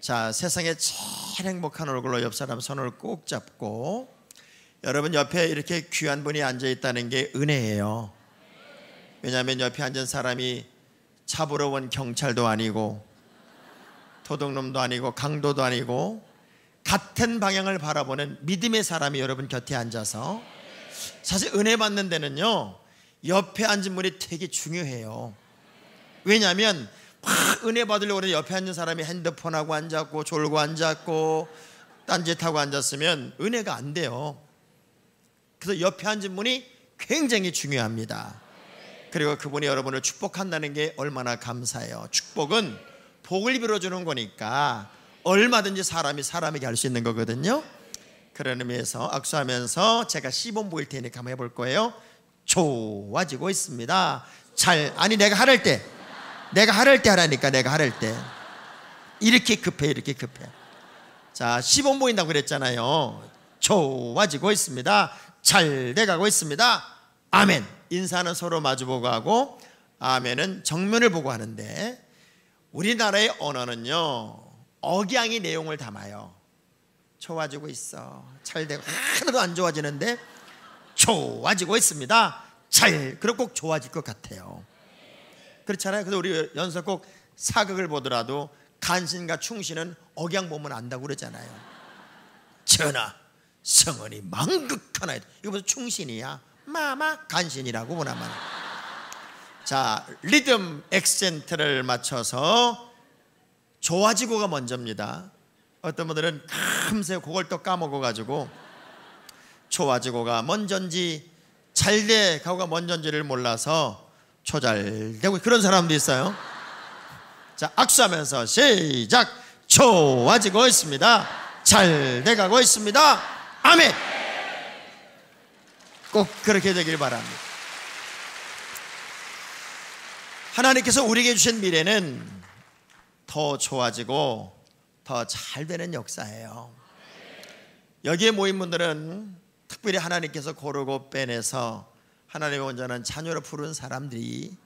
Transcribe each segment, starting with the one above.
자, 세상에 제일 행복한 얼굴로 옆 사람 손을 꼭 잡고, 여러분 옆에 이렇게 귀한 분이 앉아 있다는 게 은혜예요. 왜냐하면 옆에 앉은 사람이 차부러운 경찰도 아니고 도둑놈도 아니고 강도도 아니고 같은 방향을 바라보는 믿음의 사람이 여러분 곁에 앉아서, 사실 은혜 받는 데는요 옆에 앉은 분이 되게 중요해요. 왜냐하면 막 은혜 받으려고 옆에 앉은 사람이 핸드폰하고 앉았고 졸고 앉았고 딴짓하고 앉았으면 은혜가 안 돼요. 그래서 옆에 앉은 분이 굉장히 중요합니다. 그리고 그분이 여러분을 축복한다는 게 얼마나 감사해요. 축복은 복을 빌어주는 거니까 얼마든지 사람이 사람에게 할 수 있는 거거든요. 그런 의미에서 악수하면서 제가 시범 보일 테니까 한번 해볼 거예요. 좋아지고 있습니다. 아니 내가 하랄 때 하라니까. 내가 하랄 때 이렇게 급해. 자, 시범 보인다고 그랬잖아요. 좋아지고 있습니다. 잘 돼가고 있습니다. 아멘. 인사는 서로 마주보고 하고, 아멘은 정면을 보고 하는데, 우리나라의 언어는요 억양이 내용을 담아요. 좋아지고 있어, 잘 되고, 하나도 안 좋아지는데 좋아지고 있습니다. 그럼 꼭 좋아질 것 같아요. 그렇잖아요. 그래서 우리 연서 꼭 사극을 보더라도 간신과 충신은 억양 보면 안다고 그러잖아요. 전하 성은이 망극하나이다. 이거 무슨 충신이야? 마마 간신이라고 보나만. 자, 리듬 액센트를 맞춰서 좋아지고가 먼저입니다. 어떤 분들은 금세 그걸 또 까먹어가지고 좋아지고가 먼저인지 잘돼가고가 먼저인지를 몰라서 초잘되고 그런 사람도 있어요. 자, 악수하면서 시작. 좋아지고 있습니다. 잘 돼가고 있습니다. 아멘. 꼭 그렇게 되길 바랍니다. 하나님께서 우리에게 주신 미래는 더 좋아지고 더 잘 되는 역사예요. 여기에 모인 분들은 특별히 하나님께서 고르고 빼내서 하나님의 온전한 자녀로 부른 사람들이,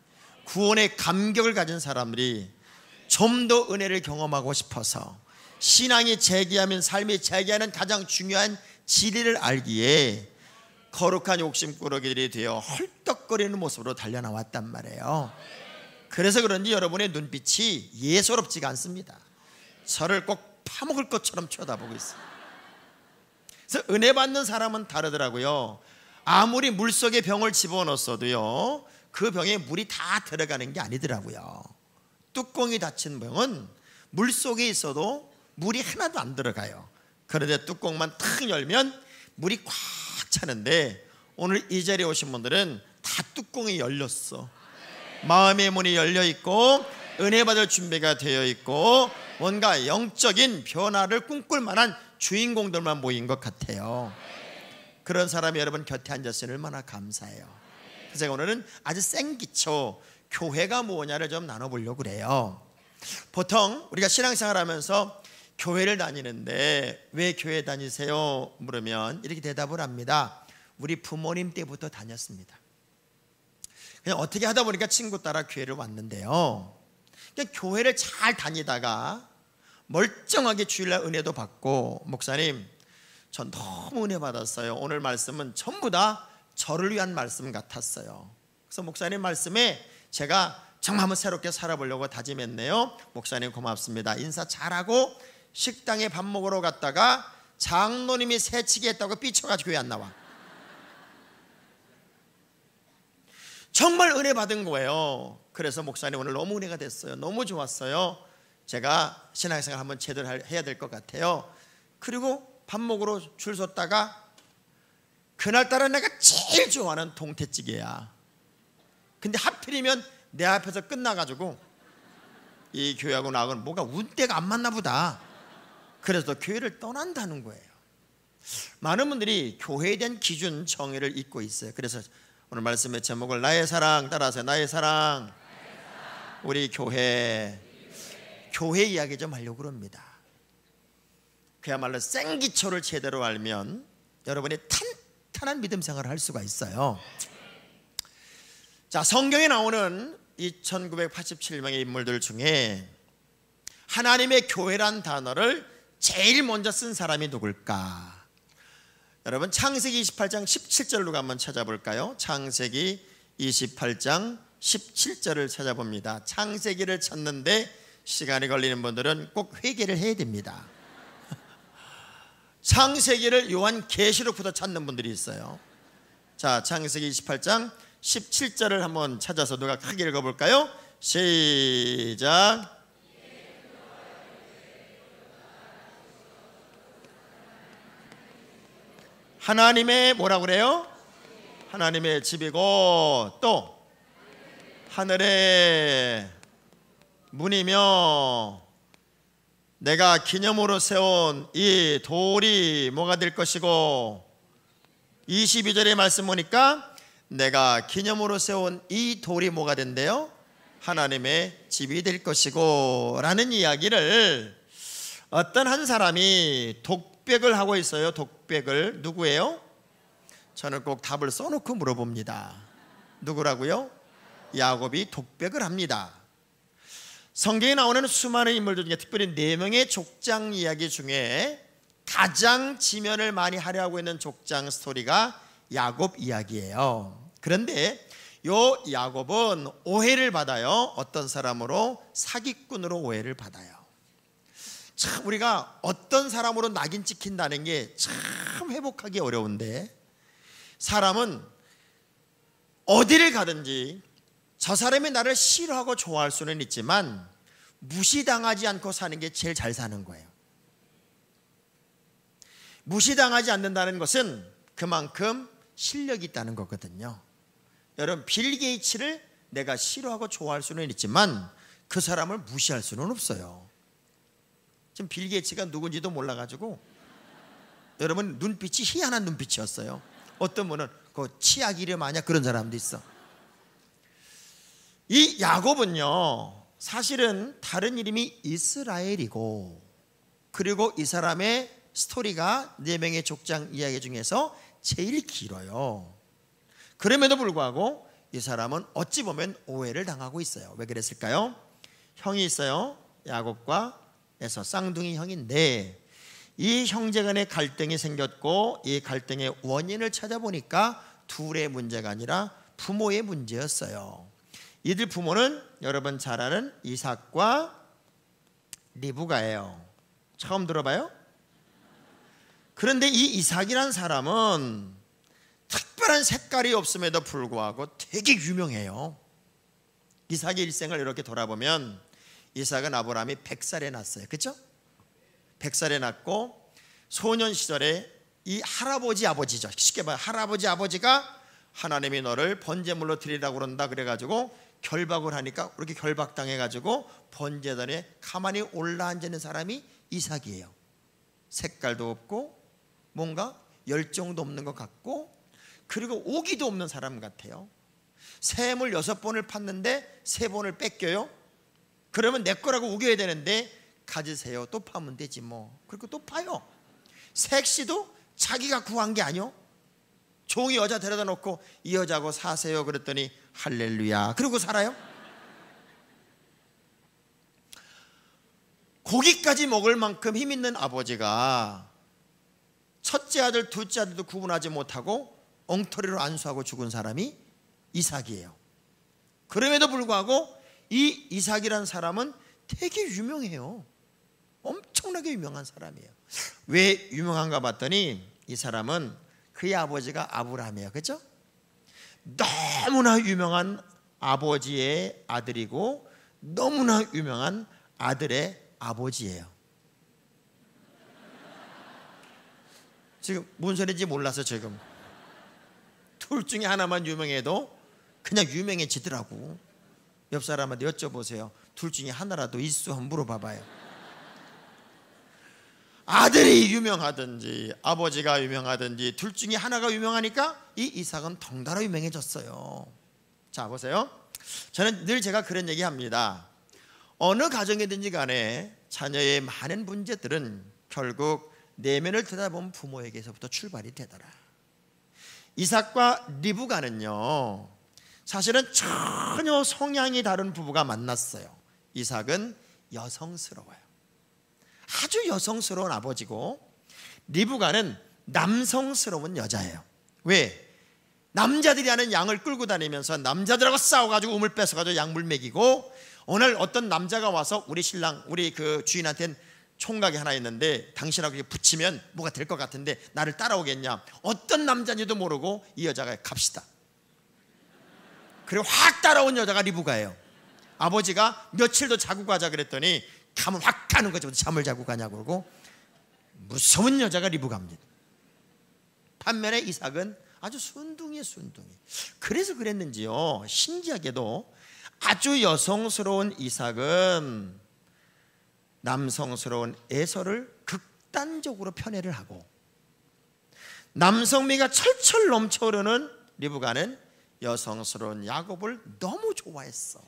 구원의 감격을 가진 사람들이 좀 더 은혜를 경험하고 싶어서 신앙이 재기하면 삶이 재기하는 가장 중요한 진리를 알기에 거룩한 욕심꾸러기들이 되어 헐떡거리는 모습으로 달려나왔단 말이에요. 그래서 그런지 여러분의 눈빛이 예사롭지가 않습니다. 저를 꼭 파먹을 것처럼 쳐다보고 있어요. 그래서 은혜 받는 사람은 다르더라고요. 아무리 물속에 병을 집어넣었어도요 그 병에 물이 다 들어가는 게 아니더라고요. 뚜껑이 닫힌 병은 물속에 있어도 물이 하나도 안 들어가요. 그런데 뚜껑만 탁 열면 물이 꽉 차는데, 오늘 이 자리에 오신 분들은 다 뚜껑이 열렸어. 마음의 문이 열려 있고 은혜 받을 준비가 되어 있고 뭔가 영적인 변화를 꿈꿀 만한 주인공들만 모인 것 같아요. 그런 사람이 여러분 곁에 앉았으니 얼마나 감사해요. 그래서 제가 오늘은 아주 생기초 교회가 뭐냐를 좀 나눠보려고 그래요. 보통 우리가 신앙생활 하면서 교회를 다니는데 왜 교회 다니세요? 물으면 이렇게 대답을 합니다. 우리 부모님 때부터 다녔습니다. 그냥 어떻게 하다 보니까 친구 따라 교회를 왔는데요, 그냥 교회를 잘 다니다가 멀쩡하게 주일날 은혜도 받고, 목사님 전 너무 은혜 받았어요. 오늘 말씀은 전부 다 저를 위한 말씀 같았어요. 그래서 목사님 말씀에 제가 정말 한번 새롭게 살아보려고 다짐했네요. 목사님 고맙습니다. 인사 잘하고 식당에 밥 먹으러 갔다가 장로님이 새치기 했다고 삐쳐가지고 교회 안 나와. 정말 은혜 받은 거예요. 그래서 목사님 오늘 너무 은혜가 됐어요. 너무 좋았어요. 제가 신앙생활 한번 제대로 해야 될 것 같아요. 그리고 밥 먹으러 줄 섰다가 그날따라 내가 제일 좋아하는 동태찌개야. 근데 하필이면 내 앞에서 끝나가지고 이 교회하고 나하고는 뭐가 운때가 안 맞나 보다. 그래서 교회를 떠난다는 거예요. 많은 분들이 교회에 대한 기준 정의를 잊고 있어요. 그래서 오늘 말씀의 제목을 나의 사랑, 따라하세요. 나의 사랑. 우리 교회 이야기 좀 하려고 합니다. 그야말로 생기초를 제대로 알면 여러분이 탄탄한 믿음 생활을 할 수가 있어요. 자, 성경에 나오는 이 1987명의 인물들 중에 하나님의 교회란 단어를 제일 먼저 쓴 사람이 누굴까? 여러분 창세기 28장 17절로 한번 찾아볼까요? 창세기 28장 17절을 찾아봅니다. 창세기를 찾는데 시간이 걸리는 분들은 꼭 회개를 해야 됩니다. 창세기를 요한계시록부터 찾는 분들이 있어요. 자, 창세기 28장 17절을 한번 찾아서 누가 크게 읽어볼까요? 시작. 하나님의 뭐라고 그래요? 하나님의 집이고 또 하늘의 문이며 내가 기념으로 세운 이 돌이 뭐가 될 것이고 22절의 말씀 보니까 내가 기념으로 세운 이 돌이 뭐가 된대요? 하나님의 집이 될 것이고 라는 이야기를 어떤 한 사람이 독백을 하고 있어요. 독백을. 누구예요? 저는 꼭 답을 써놓고 물어봅니다. 누구라고요? 야곱이 독백을 합니다. 성경에 나오는 수많은 인물들 중에 특별히 4명의 족장 이야기 중에 가장 지면을 많이 하려고 있는 족장 스토리가 야곱 이야기예요. 그런데 요 야곱은 오해를 받아요. 어떤 사람으로? 사기꾼으로 오해를 받아요. 참 우리가 어떤 사람으로 낙인 찍힌다는 게 참 회복하기 어려운데, 사람은 어디를 가든지 저 사람이 나를 싫어하고 좋아할 수는 있지만 무시당하지 않고 사는 게 제일 잘 사는 거예요. 무시당하지 않는다는 것은 그만큼 실력이 있다는 거거든요. 여러분, 빌 게이츠를 내가 싫어하고 좋아할 수는 있지만 그 사람을 무시할 수는 없어요. 지금 빌 게이츠가 누군지도 몰라가지고 여러분 눈빛이 희한한 눈빛이었어요. 어떤 분은 그 치약 이름 아냐 그런 사람도 있어. 이 야곱은요 사실은 다른 이름이 이스라엘이고, 그리고 이 사람의 스토리가 4명의 족장 이야기 중에서 제일 길어요. 그럼에도 불구하고 이 사람은 어찌 보면 오해를 당하고 있어요. 왜 그랬을까요? 형이 있어요. 야곱과 에서 쌍둥이 형인데 이 형제간의 갈등이 생겼고, 이 갈등의 원인을 찾아보니까 둘의 문제가 아니라 부모의 문제였어요. 이들 부모는 여러분 잘 아는 이삭과 리브가예요. 처음 들어봐요? 그런데 이 이삭이란 사람은 특별한 색깔이 없음에도 불구하고 되게 유명해요. 이삭의 일생을 이렇게 돌아보면 이삭은 아브라함이 100살에 낳았어요. 그렇죠? 100살에 낳고 소년 시절에 이 할아버지 아버지죠. 쉽게 말해 할아버지 아버지가 하나님이 너를 번제물로 드리라고 그런다 그래가지고 결박을 하니까 그렇게 결박당해가지고 번제단에 가만히 올라앉는 사람이 이삭이에요. 색깔도 없고 뭔가 열정도 없는 것 같고, 그리고 오기도 없는 사람 같아요. 샘을 6번을 팠는데 3번을 뺏겨요. 그러면 내 거라고 우겨야 되는데 가지세요. 또 파면 되지 뭐. 그리고 또 파요. 색시도 자기가 구한 게 아니요. 종이 여자 데려다 놓고 이 여자하고 사세요 그랬더니 할렐루야 그러고 살아요. 고기까지 먹을 만큼 힘 있는 아버지가 첫째 아들 둘째 아들도 구분하지 못하고 엉터리로 안수하고 죽은 사람이 이삭이에요. 그럼에도 불구하고 이 이삭이라는 사람은 되게 유명해요. 엄청나게 유명한 사람이에요. 왜 유명한가 봤더니 이 사람은 그의 아버지가 아브라함이에요. 그렇죠? 너무나 유명한 아버지의 아들이고 너무나 유명한 아들의 아버지예요. 지금 뭔 소리인지 몰라서 지금 둘 중에 하나만 유명해도 그냥 유명해지더라고. 옆 사람한테 여쭤보세요. 둘 중에 하나라도 있어? 한번 물어봐봐요. 아들이 유명하든지 아버지가 유명하든지 둘 중에 하나가 유명하니까 이 이삭은 덩달아 유명해졌어요. 자 보세요. 저는 늘 제가 그런 얘기합니다. 어느 가정이든지 간에 자녀의 많은 문제들은 결국 내면을 들여다보면 부모에게서부터 출발이 되더라. 이삭과 리브가는요 사실은 전혀 성향이 다른 부부가 만났어요. 이삭은 여성스러워요. 아주 여성스러운 아버지고, 리브가는 남성스러운 여자예요. 왜? 남자들이 하는 양을 끌고 다니면서 남자들하고 싸워가지고 우물 뺏어가지고 양물 먹이고, 오늘 어떤 남자가 와서 우리 신랑, 우리 그 주인한테는 총각이 하나 있는데 당신하고 붙이면 뭐가 될 것 같은데 나를 따라오겠냐. 어떤 남자인지도 모르고 이 여자가 갑시다. 그리고 확 따라온 여자가 리브가예요. 아버지가 며칠 더 자고 가자 그랬더니 가면 확 가는 거죠. 잠을 자고 가냐고 그러고. 무서운 여자가 리브가입니다. 반면에 이삭은 아주 순둥이에요, 순둥이. 그래서 그랬는지요, 신기하게도 아주 여성스러운 이삭은 남성스러운 에서를 극단적으로 편애를 하고, 남성미가 철철 넘쳐흐르는 리브가는 여성스러운 야곱을 너무 좋아했어.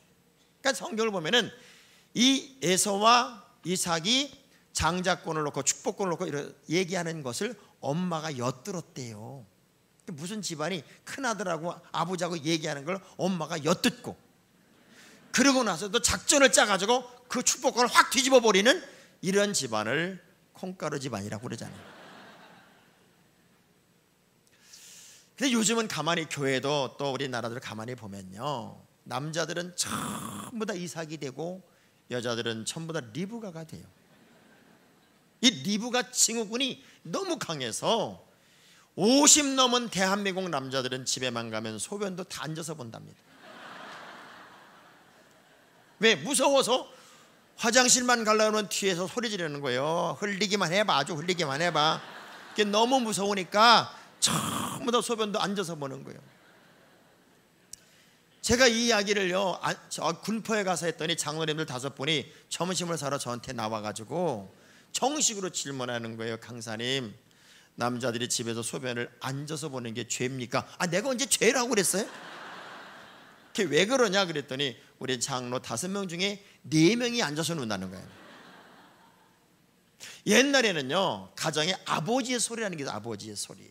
그러니까 성경을 보면은 이 에서와 이삭이 장자권을 놓고 축복권을 놓고 이런 얘기하는 것을 엄마가 엿들었대요. 무슨 집안이 큰아들하고 아버지하고 얘기하는 걸 엄마가 엿듣고, 그러고 나서 또 작전을 짜가지고 그 축복권을 확 뒤집어 버리는 이런 집안을 콩가루 집안이라고 그러잖아요. 근데 요즘은 가만히 교회도 또 우리나라들 가만히 보면요, 남자들은 전부 다 이삭이 되고 여자들은 전부 다 리브가가 돼요. 이 리브가 증후군이 너무 강해서 50 넘은 대한민국 남자들은 집에만 가면 소변도 다 앉아서 본답니다. 왜? 무서워서 화장실만 가려면 뒤에서 소리 지르는 거예요. 흘리기만 해봐, 아주 흘리기만 해봐. 그게 너무 무서우니까 전부 다 소변도 앉아서 보는 거예요. 제가 이 이야기를요, 군포에 가서 했더니 장로님들 5분이 점심을 사러 저한테 나와가지고 정식으로 질문하는 거예요. 강사님, 남자들이 집에서 소변을 앉아서 보는 게 죄입니까? 내가 언제 죄라고 그랬어요? 그게 왜 그러냐 그랬더니 우리 장로 5명 중에 4명이 앉아서 논다는 거예요. 옛날에는요, 가정에 아버지의 소리라는 게 있어요. 아버지의 소리.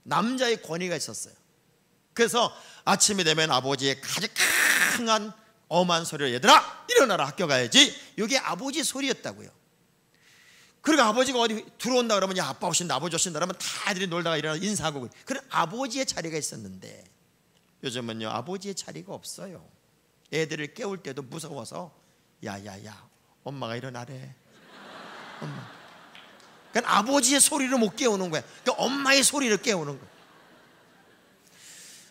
남자의 권위가 있었어요. 그래서 아침이 되면 아버지의 가장 강한 엄한 소리로, 얘들아 일어나라, 학교 가야지. 이게 아버지의 소리였다고요. 그리고 아버지가 어디 들어온다 그러면, 야, 아빠 오신다, 아버지 오신다 그러면 다 애들이 놀다가 일어나 인사하고, 그런 아버지의 자리가 있었는데 요즘은요, 아버지의 자리가 없어요. 애들을 깨울 때도 무서워서 야야야 엄마가 일어나래, 엄마. 그러니까 아버지의 소리를 못 깨우는 거야. 그러니까 엄마의 소리를 깨우는 거야.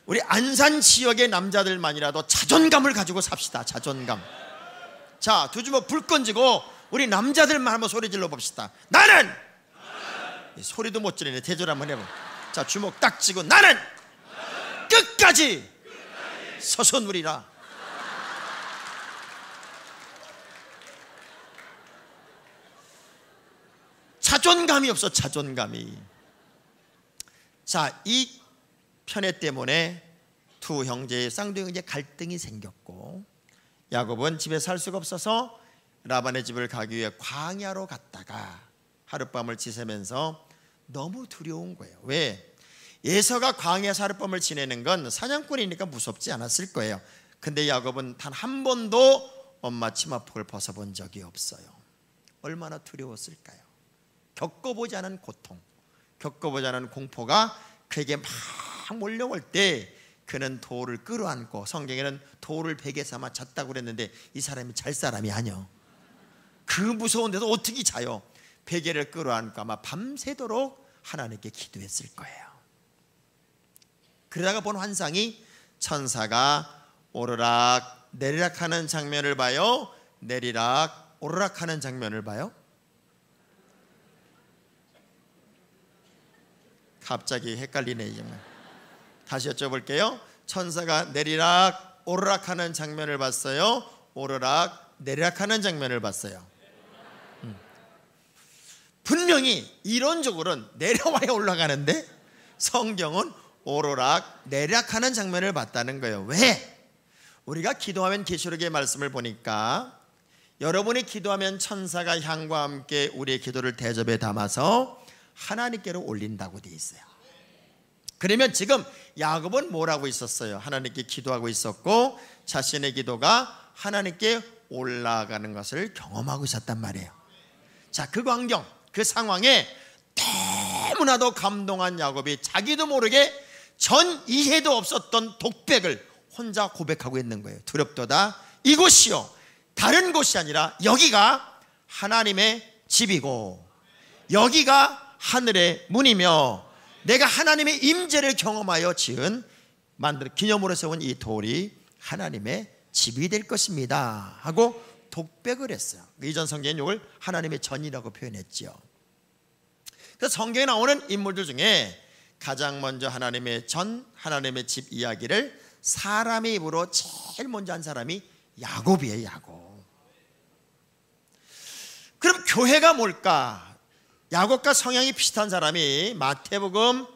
우리 안산 지역의 남자들만이라도 자존감을 가지고 삽시다. 자존감. 자, 두 주먹 불 건지고 우리 남자들만 한번 소리 질러 봅시다. 나는! 소리도 못 지르네. 대절 한번 해봐. 자, 주먹 딱 쥐고 나는 끝까지 서서 누리라. 자존감이 없어, 자존감이. 자, 이 편애 때문에 두 형제의 쌍둥이 형제 갈등이 생겼고, 야곱은 집에 살 수가 없어서 라반의 집을 가기 위해 광야로 갔다가 하룻밤을 지새면서 너무 두려운 거예요. 왜? 에서가 광야에서 하룻밤을 지내는 건 사냥꾼이니까 무섭지 않았을 거예요. 근데 야곱은 단 한 번도 엄마 치마폭을 벗어본 적이 없어요. 얼마나 두려웠을까요? 겪어보지 않은 고통, 겪어보지 않은 공포가 그에게 막 몰려올 때 그는 돌을 끌어안고, 성경에는 돌을 베개 삼아 잤다고 그랬는데 이 사람이 잘 사람이 아니요. 그 무서운 데서 어떻게 자요? 베개를 끌어안고 아마 밤새도록 하나님께 기도했을 거예요. 그러다가 본 환상이 천사가 오르락 내리락 하는 장면을 봐요? 내리락 오르락 하는 장면을 봐요? 갑자기 헷갈리네. 다시 여쭤볼게요. 천사가 내리락 오르락 하는 장면을 봤어요? 오르락 내리락 하는 장면을 봤어요? 분명히 이론적으로는 내려와야 올라가는데 성경은 오르락 내리락 하는 장면을 봤다는 거예요. 왜? 우리가 기도하면 계시록의 말씀을 보니까 여러분이 기도하면 천사가 향과 함께 우리의 기도를 대접에 담아서 하나님께로 올린다고 되어 있어요. 그러면 지금 야곱은 뭘 하고 있었어요? 하나님께 기도하고 있었고 자신의 기도가 하나님께 올라가는 것을 경험하고 있었단 말이에요. 자, 그 광경, 그 상황에 너무나도 감동한 야곱이 자기도 모르게 전 이해도 없었던 독백을 혼자 고백하고 있는 거예요. 두렵도다 이곳이요 다른 곳이 아니라 여기가 하나님의 집이고 여기가 하늘의 문이며 내가 하나님의 임재를 경험하여 지은 기념으로 세운 이 돌이 하나님의 집이 될 것입니다 하고 독백을 했어요. 이전 성경은 이걸 하나님의 전이라고 표현했죠. 그래서 성경에 나오는 인물들 중에 가장 먼저 하나님의 전, 하나님의 집 이야기를 사람의 입으로 제일 먼저 한 사람이 야곱이에요. 야곱. 그럼 교회가 뭘까? 야곱과 성향이 비슷한 사람이 마태복음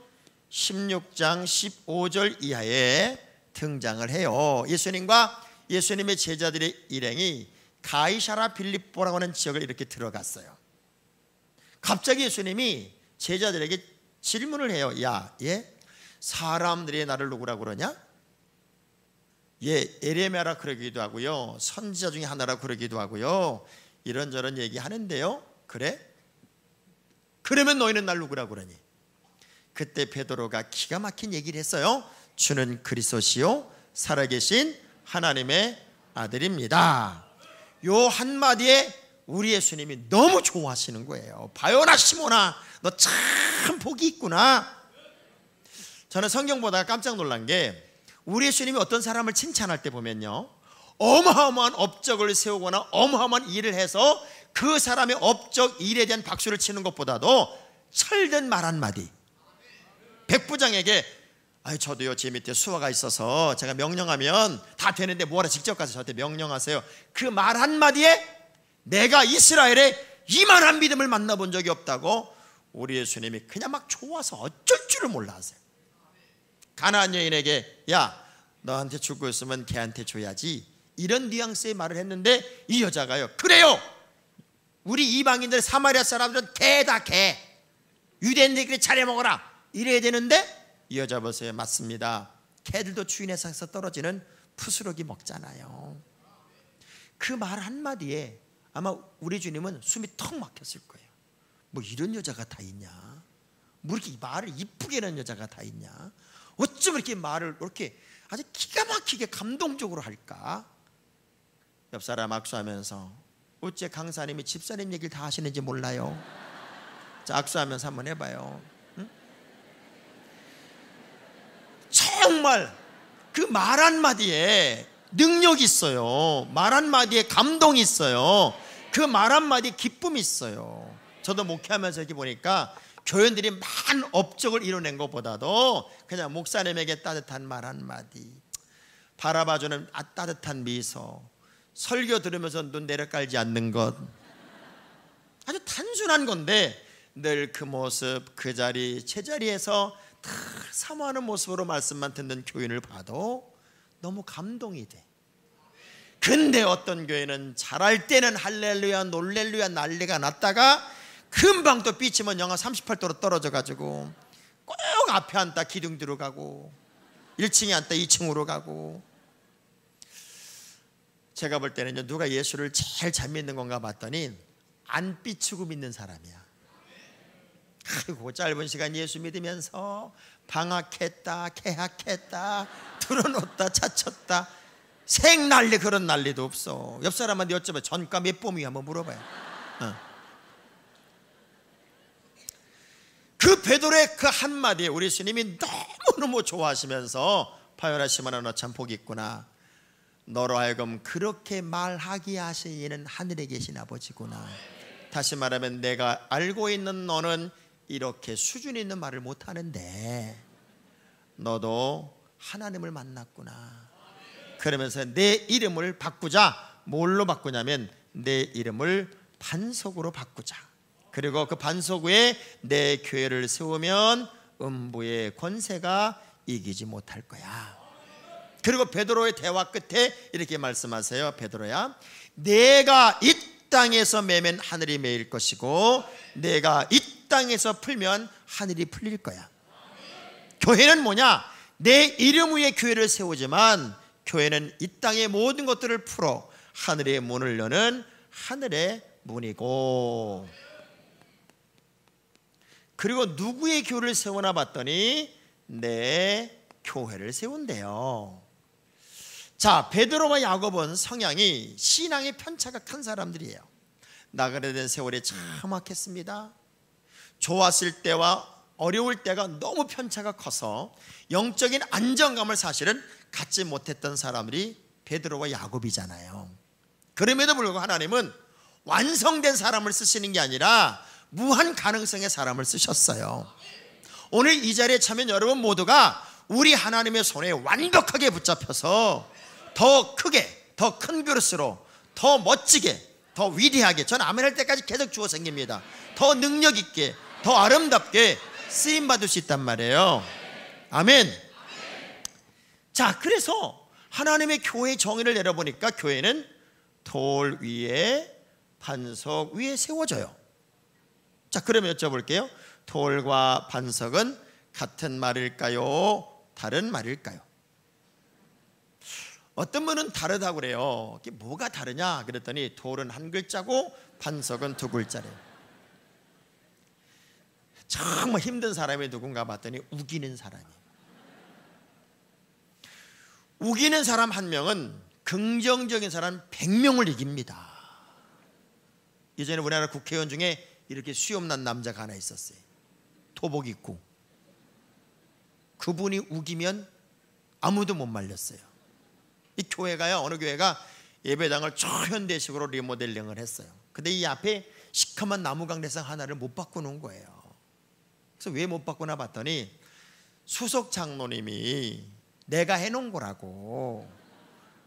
16장 15절 이하에 등장을 해요. 예수님과 예수님의 제자들의 일행이 가이사랴 빌립보라고 하는 지역을 이렇게 들어갔어요. 갑자기 예수님이 제자들에게 질문을 해요. 야, 사람들이 나를 누구라고 그러냐? 에레미야라 그러기도 하고요, 선지자 중에 하나라 그러기도 하고요, 이런저런 얘기하는데요. 그래? 그러면 너희는 날 누구라고 그러니? 그때 베드로가 기가 막힌 얘기를 했어요. 주는 그리스도시요 살아계신 하나님의 아들입니다. 요 한마디에 우리 예수님이 너무 좋아하시는 거예요. 바요나 시모나 너 참 복이 있구나. 저는 성경 보다가 깜짝 놀란 게 우리 예수님이 어떤 사람을 칭찬할 때 보면요, 어마어마한 업적을 세우거나 어마어마한 일을 해서 그 사람의 업적 일에 대한 박수를 치는 것보다도 철든 말 한마디. 백부장에게 저도요 제 밑에 수하가 있어서 제가 명령하면 다 되는데 뭐하러 직접 가서 저한테 명령하세요. 그 말 한마디에 내가 이스라엘에 이만한 믿음을 만나본 적이 없다고 우리 예수님이 그냥 막 좋아서 어쩔 줄을 몰라 하세요. 가나안 여인에게 야 너한테 줄 거 있으면 걔한테 줘야지, 이런 뉘앙스의 말을 했는데 이 여자가요, 그래요 우리 이방인들 사마리아 사람들은 개다 개, 유대인들끼리 차려 먹어라 이래야 되는데 이 여자 보세요. 맞습니다. 개들도 주인의 상에서 떨어지는 푸스러기 먹잖아요. 그 말 한마디에 아마 우리 주님은 숨이 턱 막혔을 거예요. 뭐 이런 여자가 다 있냐, 뭐 이렇게 말을 이쁘게 하는 여자가 다 있냐, 어쩜 이렇게 말을 이렇게 아주 기가 막히게 감동적으로 할까. 옆 사람 악수하면서 어째 강사님이 집사님 얘기를 다 하시는지 몰라요. 자, 악수하면서 한번 해봐요. 응? 정말 그 말 한마디에 능력이 있어요. 말 한마디에 감동이 있어요. 그 말 한마디에 기쁨이 있어요. 저도 목회하면서 이렇게 보니까 교인들이 많은 업적을 이뤄낸 것보다도 그냥 목사님에게 따뜻한 말 한마디, 바라봐주는 따뜻한 미소, 설교 들으면서 눈 내려깔지 않는 것, 아주 단순한 건데 늘 그 모습, 그 자리, 제자리에서 다 사모하는 모습으로 말씀만 듣는 교인을 봐도 너무 감동이 돼. 근데 어떤 교회는 잘할 때는 할렐루야 놀렐루야 난리가 났다가 금방 또 삐치면 영하 38도로 떨어져가지고 꼭 앞에 앉다 기둥 들어가고 1층에 앉다 2층으로 가고. 제가 볼 때는요, 누가 예수를 제일 잘 믿는 건가 봤더니 안 삐치고 믿는 사람이야. 아이고 짧은 시간 예수 믿으면서 방학했다 개학했다 들어놓다 차쳤다 생난리 그런 난리도 없어. 옆 사람한테 여쭤봐. 전가 몇 봄이 한번 물어봐요. 그 베드로의 그 한마디에 우리 예수님이 너무너무 좋아하시면서 바요나 시모나 너 참 복이 있구나, 너로 하여금 그렇게 말하게 하시는 하늘에 계신 아버지구나. 다시 말하면 내가 알고 있는 너는 이렇게 수준 있는 말을 못하는데 너도 하나님을 만났구나. 그러면서 내 이름을 바꾸자. 뭘로 바꾸냐면 내 이름을 반석으로 바꾸자. 그리고 그 반석 위에 내 교회를 세우면 음부의 권세가 이기지 못할 거야. 그리고 베드로의 대화 끝에 이렇게 말씀하세요. 베드로야, 내가 이 땅에서 매면 하늘이 매일 것이고 내가 이 땅에서 풀면 하늘이 풀릴 거야. 교회는 뭐냐? 내 이름 위에 교회를 세우지만 교회는 이 땅의 모든 것들을 풀어 하늘의 문을 여는 하늘의 문이고, 그리고 누구의 교회를 세우나 봤더니 내 교회를 세운대요. 자, 베드로와 야고보는 성향이 신앙의 편차가 큰 사람들이에요. 나그네 된 세월에 참악했습니다. 좋았을 때와 어려울 때가 너무 편차가 커서 영적인 안정감을 사실은 갖지 못했던 사람들이 베드로와 야고보잖아요. 그럼에도 불구하고 하나님은 완성된 사람을 쓰시는 게 아니라 무한 가능성의 사람을 쓰셨어요. 오늘 이 자리에 참여한 여러분 모두가 우리 하나님의 손에 완벽하게 붙잡혀서 더 크게, 더 큰 그릇으로, 더 멋지게, 더 위대하게, 저는 아멘 할 때까지 계속 주어 생깁니다. 더 능력 있게, 더 아름답게 쓰임 받을 수 있단 말이에요. 아멘. 자, 그래서 하나님의 교회의 정의를 내려보니까 교회는 돌 위에 반석 위에 세워져요. 자, 그러면 여쭤볼게요. 돌과 반석은 같은 말일까요? 다른 말일까요? 어떤 분은 다르다고 그래요. 이게 뭐가 다르냐 그랬더니 돌은 한 글자고 반석은 두 글자래요. 정말 힘든 사람이 누군가 봤더니 우기는 사람이에요. 우기는 사람 한 명은 긍정적인 사람 100명을 이깁니다. 예전에 우리나라 국회의원 중에 이렇게 수염난 남자가 하나 있었어요. 토복 입고. 그분이 우기면 아무도 못 말렸어요. 이 교회가요, 어느 교회가 예배당을 초현대식으로 리모델링을 했어요. 근데 이 앞에 시커먼 나무 강대상 하나를 못 바꾸는 거예요. 그래서 왜 못 바꾸나 봤더니 수석 장로님이 내가 해놓은 거라고,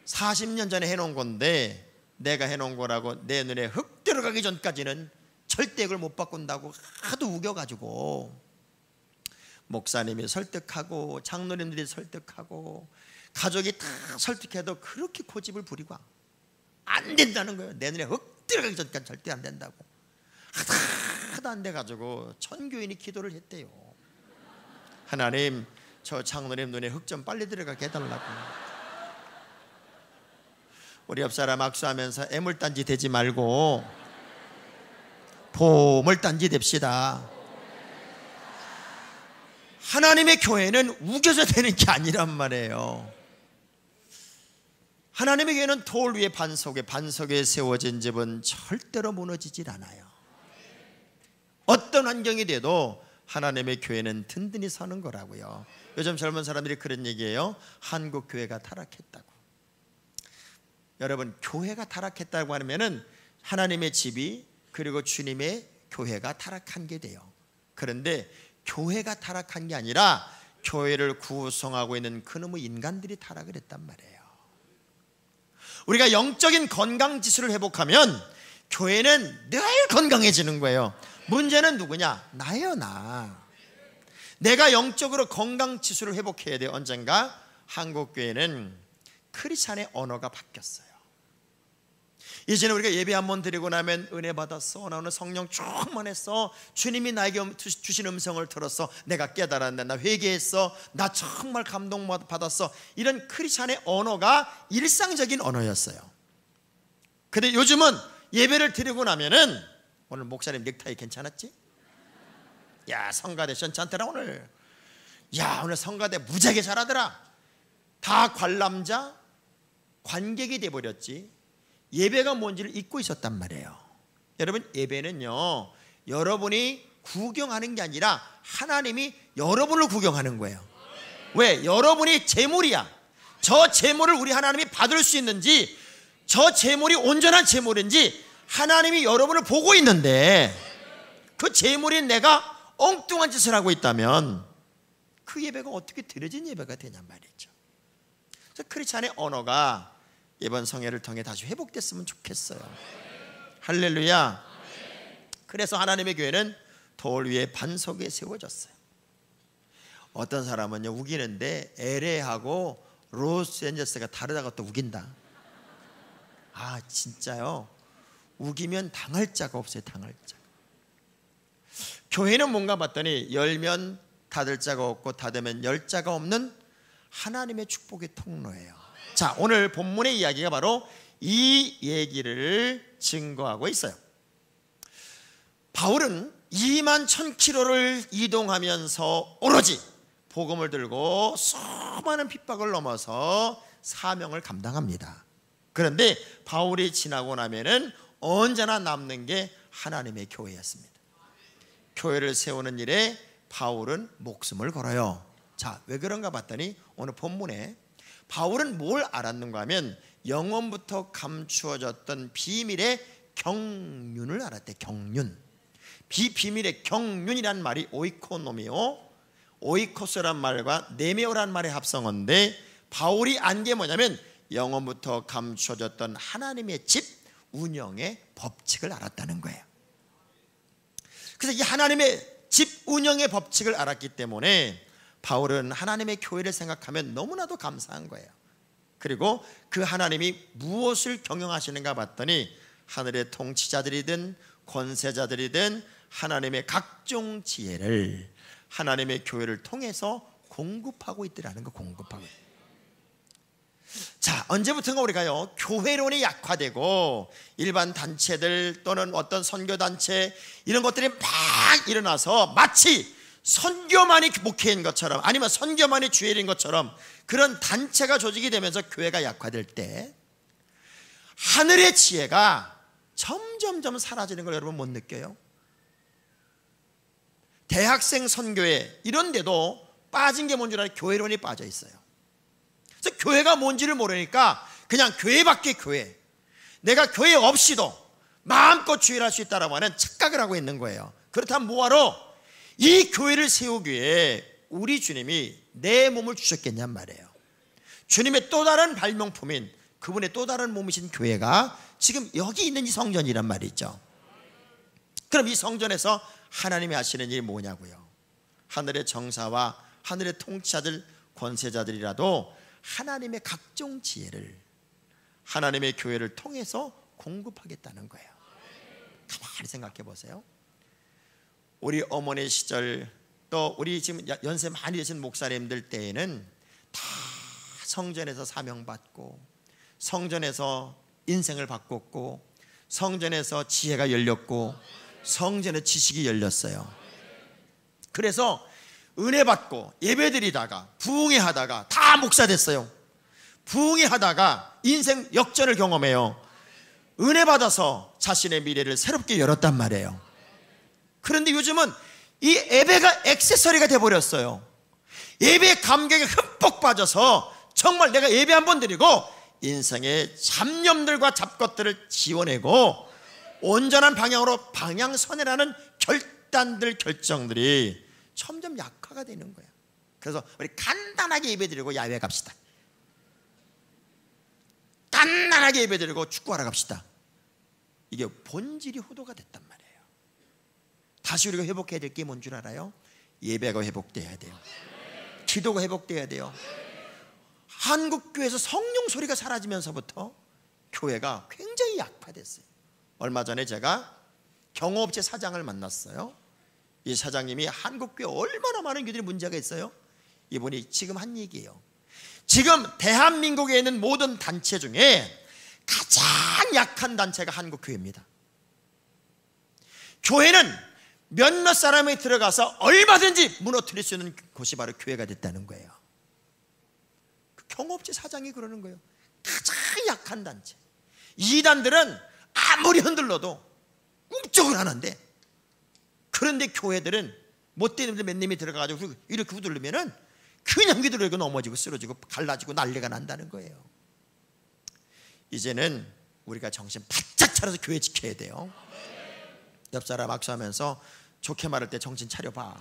40년 전에 해놓은 건데 내가 해놓은 거라고, 내 눈에 흙 들어가기 전까지는 절대 그걸 못 바꾼다고 하도 우겨가지고 목사님이 설득하고 장로님들이 설득하고 가족이 다 설득해도 그렇게 고집을 부리고 안 된다는 거예요. 내 눈에 흙 들어가기 전까지 절대 안 된다고 하도 안 돼가지고 천교인이 기도를 했대요. 하나님, 저 장로님 눈에 흙 좀 빨리 들어가게 해달라고. 우리 옆사람 악수하면서 애물단지 되지 말고 보물단지 됩시다. 하나님의 교회는 우겨져 되는 게 아니란 말이에요. 하나님의 교회는 돌 위에 반석에 세워진 집은 절대로 무너지질 않아요. 어떤 환경이 돼도 하나님의 교회는 든든히 서는 거라고요. 요즘 젊은 사람들이 그런 얘기해요. 한국 교회가 타락했다고. 여러분, 교회가 타락했다고 하면은 하나님의 집이, 그리고 주님의 교회가 타락한 게 돼요. 그런데 교회가 타락한 게 아니라 교회를 구성하고 있는 그놈의 인간들이 타락을 했단 말이에요. 우리가 영적인 건강 지수를 회복하면 교회는 늘 건강해지는 거예요. 문제는 누구냐? 나예요, 나. 내가 영적으로 건강 지수를 회복해야 돼요. 언젠가 한국 교회는 크리스찬의 언어가 바뀌었어요. 이제는 우리가 예배 한번 드리고 나면 은혜 받았어, 나 오늘 성령 충만했어, 주님이 나에게 주신 음성을 들었어, 내가 깨달았네, 나 회개했어, 나 정말 감동 받았어. 이런 크리스찬의 언어가 일상적인 언어였어요. 근데 요즘은 예배를 드리고 나면은 오늘 목사님 넥타이 괜찮았지? 야, 성가대 괜찮더라 오늘. 야, 오늘 성가대 무지하게 잘하더라. 다 관람자, 관객이 돼버렸지 예배가 뭔지를 잊고 있었단 말이에요. 여러분, 예배는요, 여러분이 구경하는 게 아니라 하나님이 여러분을 구경하는 거예요. 왜? 여러분이 제물이야. 저 제물을 우리 하나님이 받을 수 있는지, 저 제물이 온전한 제물인지 하나님이 여러분을 보고 있는데, 그 제물인 내가 엉뚱한 짓을 하고 있다면 그 예배가 어떻게 드려진 예배가 되냔 말이죠. 그래서 크리스찬의 언어가 이번 성회를 통해 다시 회복됐으면 좋겠어요. 할렐루야. 그래서 하나님의 교회는 돌 위에 반석에 세워졌어요. 어떤 사람은요, 우기는데 LA하고 로스앤젤레스가 다르다고 또 우긴다. 아, 진짜요? 우기면 당할 자가 없어요. 당할 자. 교회는 뭔가 봤더니 열면 닫을 자가 없고 닫으면 열 자가 없는 하나님의 축복의 통로예요. 자, 오늘 본문의 이야기가 바로 이 얘기를 증거하고 있어요. 바울은 2만 1000km를 이동하면서 오로지 복음을 들고 수많은 핍박을 넘어서 사명을 감당합니다. 그런데 바울이 지나고 나면은 언제나 남는 게 하나님의 교회였습니다. 교회를 세우는 일에 바울은 목숨을 걸어요. 자, 왜 그런가 봤더니 오늘 본문에 바울은 뭘 알았는가 하면 영원부터 감추어졌던 비밀의 경륜을 알았대. 경륜. 비밀의 경륜이란 말이 오이코노미오, 오이코스란 말과 네메오란 말의 합성어인데, 바울이 안 게 뭐냐면 영원부터 감추어졌던 하나님의 집 운영의 법칙을 알았다는 거예요. 그래서 이 하나님의 집 운영의 법칙을 알았기 때문에 바울은 하나님의 교회를 생각하면 너무나도 감사한 거예요. 그리고 그 하나님이 무엇을 경영하시는가 봤더니 하늘의 통치자들이든 권세자들이든 하나님의 각종 지혜를 하나님의 교회를 통해서 공급하고 있더라는 거. 공급하고. 자, 언제부턴가 우리가요, 교회론이 약화되고 일반 단체들 또는 어떤 선교단체 이런 것들이 막 일어나서 마치 선교만이 목회인 것처럼 아니면 선교만이 주일인 것처럼 그런 단체가 조직이 되면서 교회가 약화될 때 하늘의 지혜가 점점점 사라지는 걸 여러분 못 느껴요? 대학생 선교회 이런 데도 빠진 게 뭔지 알아요? 교회론이 빠져 있어요. 그래서 교회가 뭔지를 모르니까 그냥 교회밖에 교회, 내가 교회 없이도 마음껏 주일할 수 있다라고 하는 착각을 하고 있는 거예요. 그렇다면 뭐하러 이 교회를 세우기에 우리 주님이 내 몸을 주셨겠냔 말이에요. 주님의 또 다른 발명품인 그분의 또 다른 몸이신 교회가 지금 여기 있는 이 성전이란 말이죠. 그럼 이 성전에서 하나님이 하시는 일이 뭐냐고요? 하늘의 정사와 하늘의 통치자들 권세자들이라도 하나님의 각종 지혜를 하나님의 교회를 통해서 공급하겠다는 거예요. 가만히 생각해 보세요. 우리 어머니 시절 또 우리 지금 연세 많이 되신 목사님들 때에는 다 성전에서 사명받고 성전에서 인생을 바꿨고 성전에서 지혜가 열렸고 성전의 지식이 열렸어요. 그래서 은혜 받고 예배드리다가 부흥회 하다가 다 목사 됐어요. 부흥회 하다가 인생 역전을 경험해요. 은혜 받아서 자신의 미래를 새롭게 열었단 말이에요. 그런데 요즘은 이 예배가 액세서리가 돼버렸어요. 예배 감격에 흠뻑 빠져서 정말 내가 예배 한번 드리고 인생의 잡념들과 잡것들을 지워내고 온전한 방향으로 방향선회라는 결정들이 점점 약화가 되는 거예요. 그래서 우리 간단하게 예배드리고 야외 갑시다. 간단하게 예배드리고 축구하러 갑시다. 이게 본질이 호도가 됐단 말이에요. 다시 우리가 회복해야 될 게 뭔 줄 알아요? 예배가 회복돼야 돼요. 기도가 회복돼야 돼요. 한국교회에서 성령 소리가 사라지면서부터 교회가 굉장히 약화됐어요. 얼마 전에 제가 경호업체 사장을 만났어요. 이 사장님이 한국교회 얼마나 많은 교회들이 문제가 있어요. 이분이 지금 한 얘기예요. 지금 대한민국에 있는 모든 단체 중에 가장 약한 단체가 한국교회입니다. 교회는 몇몇 사람이 들어가서 얼마든지 무너뜨릴 수 있는 곳이 바로 교회가 됐다는 거예요. 그 경호업체 사장이 그러는 거예요. 가장 약한 단체. 이단들은 아무리 흔들러도 꿈쩍을 하는데, 그런데 교회들은 못된 놈들 몇 놈이 들어가가지고 이렇게 후들르면은 그냥 휘두르고 넘어지고 쓰러지고 갈라지고 난리가 난다는 거예요. 이제는 우리가 정신 바짝 차려서 교회 지켜야 돼요. 옆 사람 악수하면서 좋게 말할 때 정신 차려봐.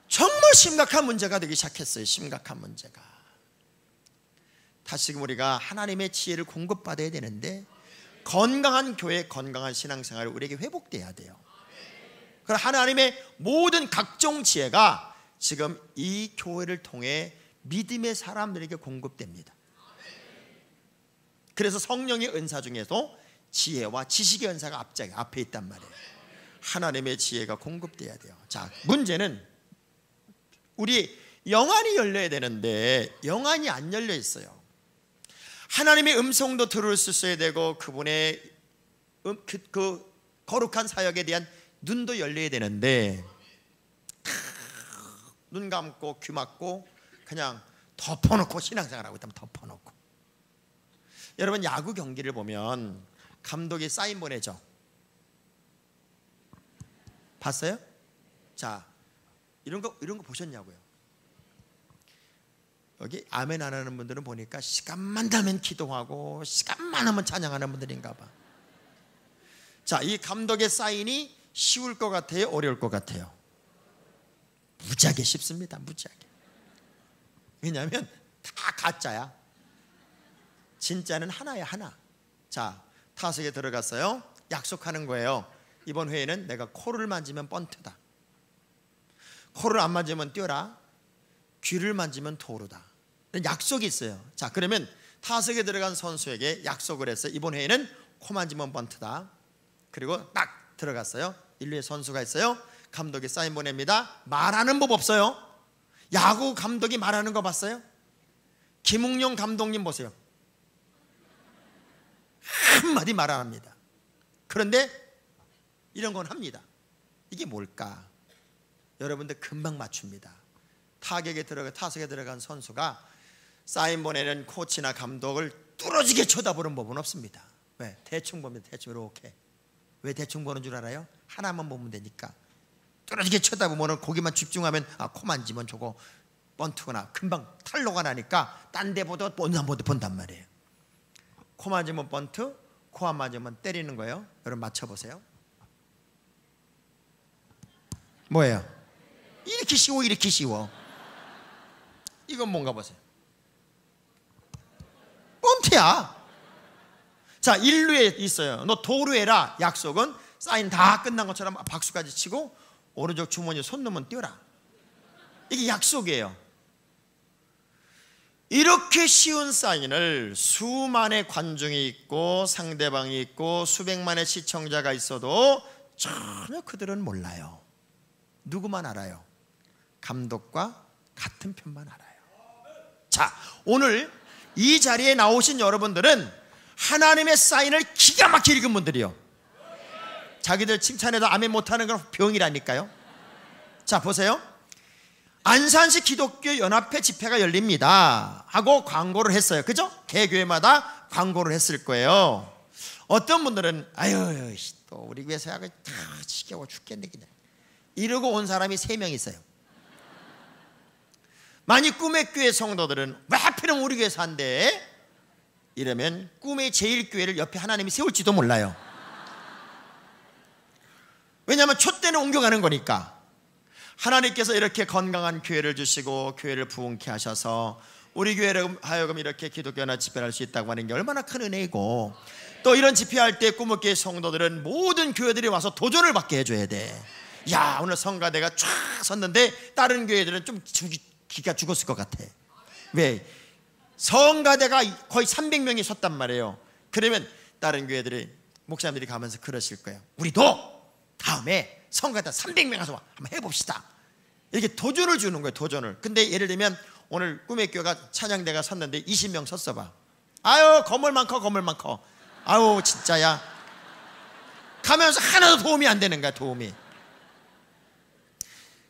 정말 심각한 문제가 되기 시작했어요. 심각한 문제가. 다시금 우리가 하나님의 지혜를 공급받아야 되는데 건강한 교회, 건강한 신앙생활이 우리에게 회복돼야 돼요. 그럼 하나님의 모든 각종 지혜가 지금 이 교회를 통해 믿음의 사람들에게 공급됩니다. 그래서 성령의 은사 중에서 지혜와 지식의 은사가 앞에 있단 말이에요. 하나님의 지혜가 공급돼야 돼요. 자, 문제는 우리 영안이 열려야 되는데 영안이 안 열려 있어요. 하나님의 음성도 들을 수 있어야 되고 그분의 그 거룩한 사역에 대한 눈도 열려야 되는데 눈 감고 귀 막고 그냥 덮어놓고 신앙생활하고 있다면 덮어놓고. 여러분 야구 경기를 보면 감독이 사인 보내죠. 봤어요? 자, 이런 거 보셨냐고요? 여기 아멘 안 하는 분들은 보니까 시간만 되면 기도하고 시간만 하면 찬양하는 분들인가 봐. 자, 이 감독의 사인이 쉬울 것 같아요? 어려울 것 같아요? 무지하게 쉽습니다. 무지하게. 왜냐하면 다 가짜야. 진짜는 하나야, 하나. 자, 타석에 들어갔어요. 약속하는 거예요. 이번 회에는 내가 코를 만지면 번트다. 코를 안 만지면 뛰어라. 귀를 만지면 도루다. 약속이 있어요. 자, 그러면 타석에 들어간 선수에게 약속을 했어요. 이번 회에는 코 만지면 번트다. 그리고 딱 들어갔어요. 1루에 선수가 있어요. 감독이 사인 보냅니다. 말하는 법 없어요. 야구 감독이 말하는 거 봤어요? 김웅용 감독님 보세요. 한마디 말 안 합니다. 그런데 이런 건 합니다. 이게 뭘까? 여러분들 금방 맞춥니다. 타석에 들어간 선수가 사인 보내는 코치나 감독을 뚫어지게 쳐다보는 법은 없습니다. 왜? 대충 보면 대충 이렇게. 왜 대충 보는 줄 알아요? 하나만 보면 되니까. 뚫어지게 쳐다보면 거기만 집중하면 코 만지면 저거 번트구나. 금방 탈로가 나니까 딴 데보다 본단 말이에요. 코 만지면 번트, 코 안 맞으면 때리는 거예요. 여러분 맞춰보세요. 뭐예요? 이렇게 쉬워, 이렇게 쉬워. 이건 뭔가 보세요. 번트야. 자, 1루에 있어요. 너 도루해라. 약속은 사인 다 끝난 것처럼 박수까지 치고 오른쪽 주머니에 손 넣으면 뛰어라. 이게 약속이에요. 이렇게 쉬운 사인을 수만의 관중이 있고 상대방이 있고 수백만의 시청자가 있어도 전혀 그들은 몰라요. 누구만 알아요? 감독과 같은 편만 알아요. 자, 오늘 이 자리에 나오신 여러분들은 하나님의 사인을 기가 막히게 읽은 분들이요. 자기들 칭찬해도 아멘 못하는 건 병이라니까요. 자, 보세요. 안산시 기독교 연합회 집회가 열립니다 하고 광고를 했어요. 그죠? 개교회마다 광고를 했을 거예요. 어떤 분들은 아유 또 우리 교회에서 약을 다 지겨워 죽겠네 그냥 이러고 온 사람이 3명 있어요. 만약 꿈의 교회 성도들은 왜 하필이면 우리 교회에서 한대? 이러면 꿈의 제일교회를 옆에 하나님이 세울지도 몰라요. 왜냐하면 촛대는 옮겨가는 거니까. 하나님께서 이렇게 건강한 교회를 주시고 교회를 부흥케 하셔서 우리 교회를 하여금 이렇게 기독교나 집회를 할 수 있다고 하는 게 얼마나 큰 은혜이고, 또 이런 집회할 때 꿈의 성도들은 모든 교회들이 와서 도전을 받게 해줘야 돼. 야, 오늘 성가대가 쫙 섰는데 다른 교회들은 좀 기가 죽었을 것 같아. 왜? 성가대가 거의 300명이 섰단 말이에요. 그러면 다른 교회들이 목사님들이 가면서 그러실 거예요. 우리도 다음에 성가대 300명 가서 한번 해봅시다. 이렇게 도전을 주는 거예요. 도전을. 근데 예를 들면 오늘 꿈의 교회가 찬양대가 섰는데 20명 섰어 봐. 아유 건물만 커 건물만 커. 아유 진짜야. 가면서 하나도 도움이 안 되는 거야. 도움이.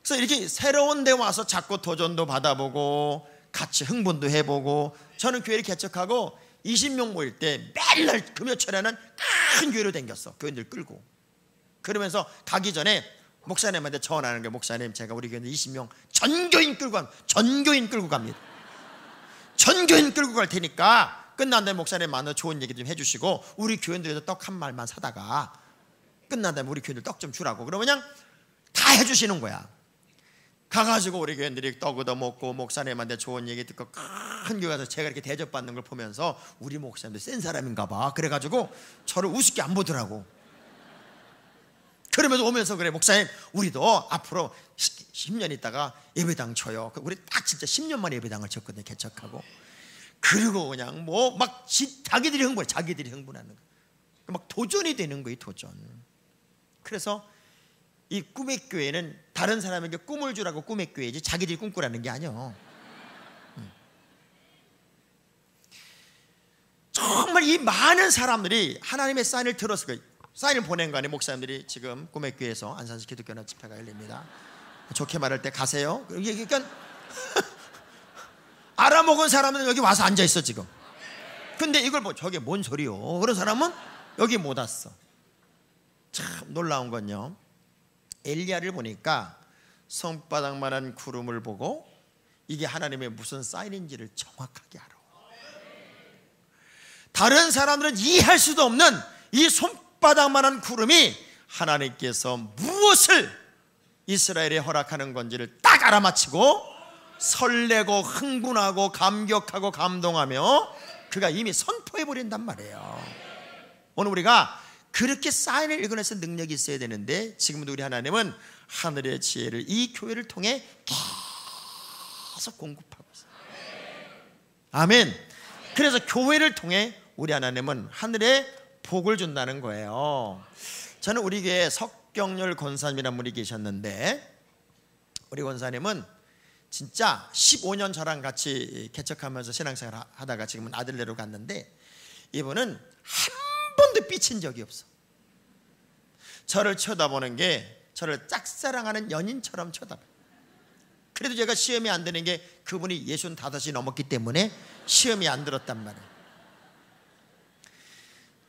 그래서 이렇게 새로운 데 와서 자꾸 도전도 받아보고 같이 흥분도 해보고. 저는 교회를 개척하고 20명 모일 때 맨날 금요철에는 큰 교회로 댕겼어. 교인들 끌고. 그러면서 가기 전에 목사님한테 전화하는 거예요. 목사님 제가 우리 교회 20명 전교인 끌고 갑니다. 전교인 끌고 갑니다. 전교인 끌고 갈 테니까 끝난 다음에 목사님 만나 좋은 얘기 좀 해주시고 우리 교인들에서 떡 한 말만 사다가 끝난 다음에 우리 교인들 떡 좀 주라고. 그러면 그냥 다 해주시는 거야. 가가지고 우리 교인들이 떡 얻어먹고 목사님한테 좋은 얘기 듣고 큰 교회 가서 제가 이렇게 대접받는 걸 보면서 우리 목사님도 센 사람인가 봐. 그래가지고 저를 우습게 안 보더라고. 그러면서 오면서 그래 목사님 우리도 앞으로 10년 있다가 예배당 쳐요. 우리 딱 진짜 10년 만에 예배당을 쳤거든요. 개척하고. 그리고 그냥 뭐 막 자기들이 흥분해. 자기들이 흥분하는 거. 막 도전이 되는 거예요. 도전. 그래서 이 꿈의 교회는 다른 사람에게 꿈을 주라고 꿈의 교회지 자기들이 꿈꾸라는 게 아니에요. 정말 이 많은 사람들이 하나님의 사인을 들었을 거예요. 사인을 보낸 거 아니에요. 목사님들이 지금 꿈의 교회에서 안산시 기독교나 집회가 열립니다. 좋게 말할 때 가세요. 그러니까 알아먹은 사람은 여기 와서 앉아 있어 지금. 근데 이걸 뭐 저게 뭔 소리요? 그런 사람은 여기 못 왔어. 참 놀라운 건요, 엘리야를 보니까 손바닥만한 구름을 보고 이게 하나님의 무슨 사인인지를 정확하게 알아. 다른 사람들은 이해할 수도 없는 이 손바닥만한 구름이 하나님께서 무엇을 이스라엘에 허락하는 건지를 딱 알아맞히고 설레고 흥분하고 감격하고 감동하며 그가 이미 선포해버린단 말이에요. 오늘 우리가 그렇게 사인을 읽어내서 능력이 있어야 되는데 지금도 우리 하나님은 하늘의 지혜를 이 교회를 통해 계속 공급하고 있어요. 아멘. 그래서 교회를 통해 우리 하나님은 하늘에 복을 준다는 거예요. 저는 우리 교회에 석경열 권사님이라는 분이 계셨는데, 우리 권사님은 진짜 15년 저랑 같이 개척하면서 신앙생활 하다가 지금은 아들네로 갔는데, 이분은 한 번도 삐친 적이 없어. 저를 쳐다보는 게 저를 짝사랑하는 연인처럼 쳐다봐요. 그래도 제가 시험이 안 되는 게 그분이 65이 넘었기 때문에 시험이 안 들었단 말이에요.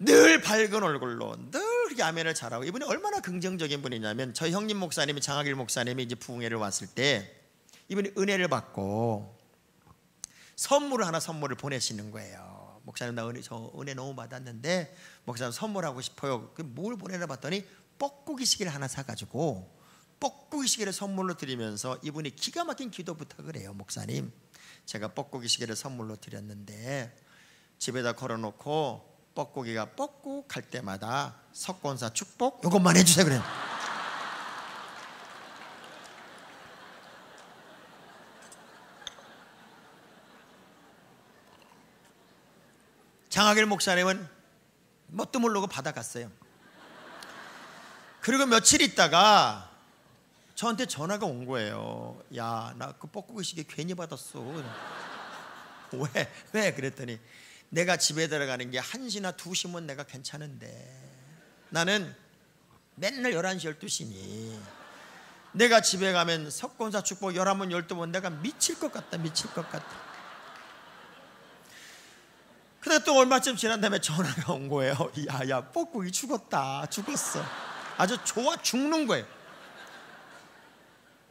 늘 밝은 얼굴로 늘 그렇게 아멘을 잘하고, 이분이 얼마나 긍정적인 분이냐면, 저희 형님 목사님이, 장학일 목사님이 이제 부흥회를 왔을 때 이분이 은혜를 받고 선물을 보내시는 거예요. 목사님, 저 은혜 너무 받았는데 목사님 선물하고 싶어요. 뭘 보내나 봤더니 뻐꾸기 시계를 하나 사가지고 뻐꾸기 시계를 선물로 드리면서 이분이 기가 막힌 기도 부탁을 해요. 목사님, 제가 뻐꾸기 시계를 선물로 드렸는데 집에다 걸어놓고 뻐꾸기가 뻐꾹할 때마다 석권사 축복 이것만 해주세요. 그래요. 장학일 목사님은 뭣도 모르고 받아갔어요. 그리고 며칠 있다가 저한테 전화가 온 거예요. 야, 나 그 뻐꾸기 시계 괜히 받았어. 왜? 그랬더니 내가 집에 들어가는 게 1시나 2시면 내가 괜찮은데 나는 맨날 11시 12시니 내가 집에 가면 석권사 축복 11번 12번 내가 미칠 것 같다. 근데 또 얼마쯤 지난 다음에 전화가 온 거예요. 야, 뻐꾸기 죽었어. 아주 좋아 죽는 거예요.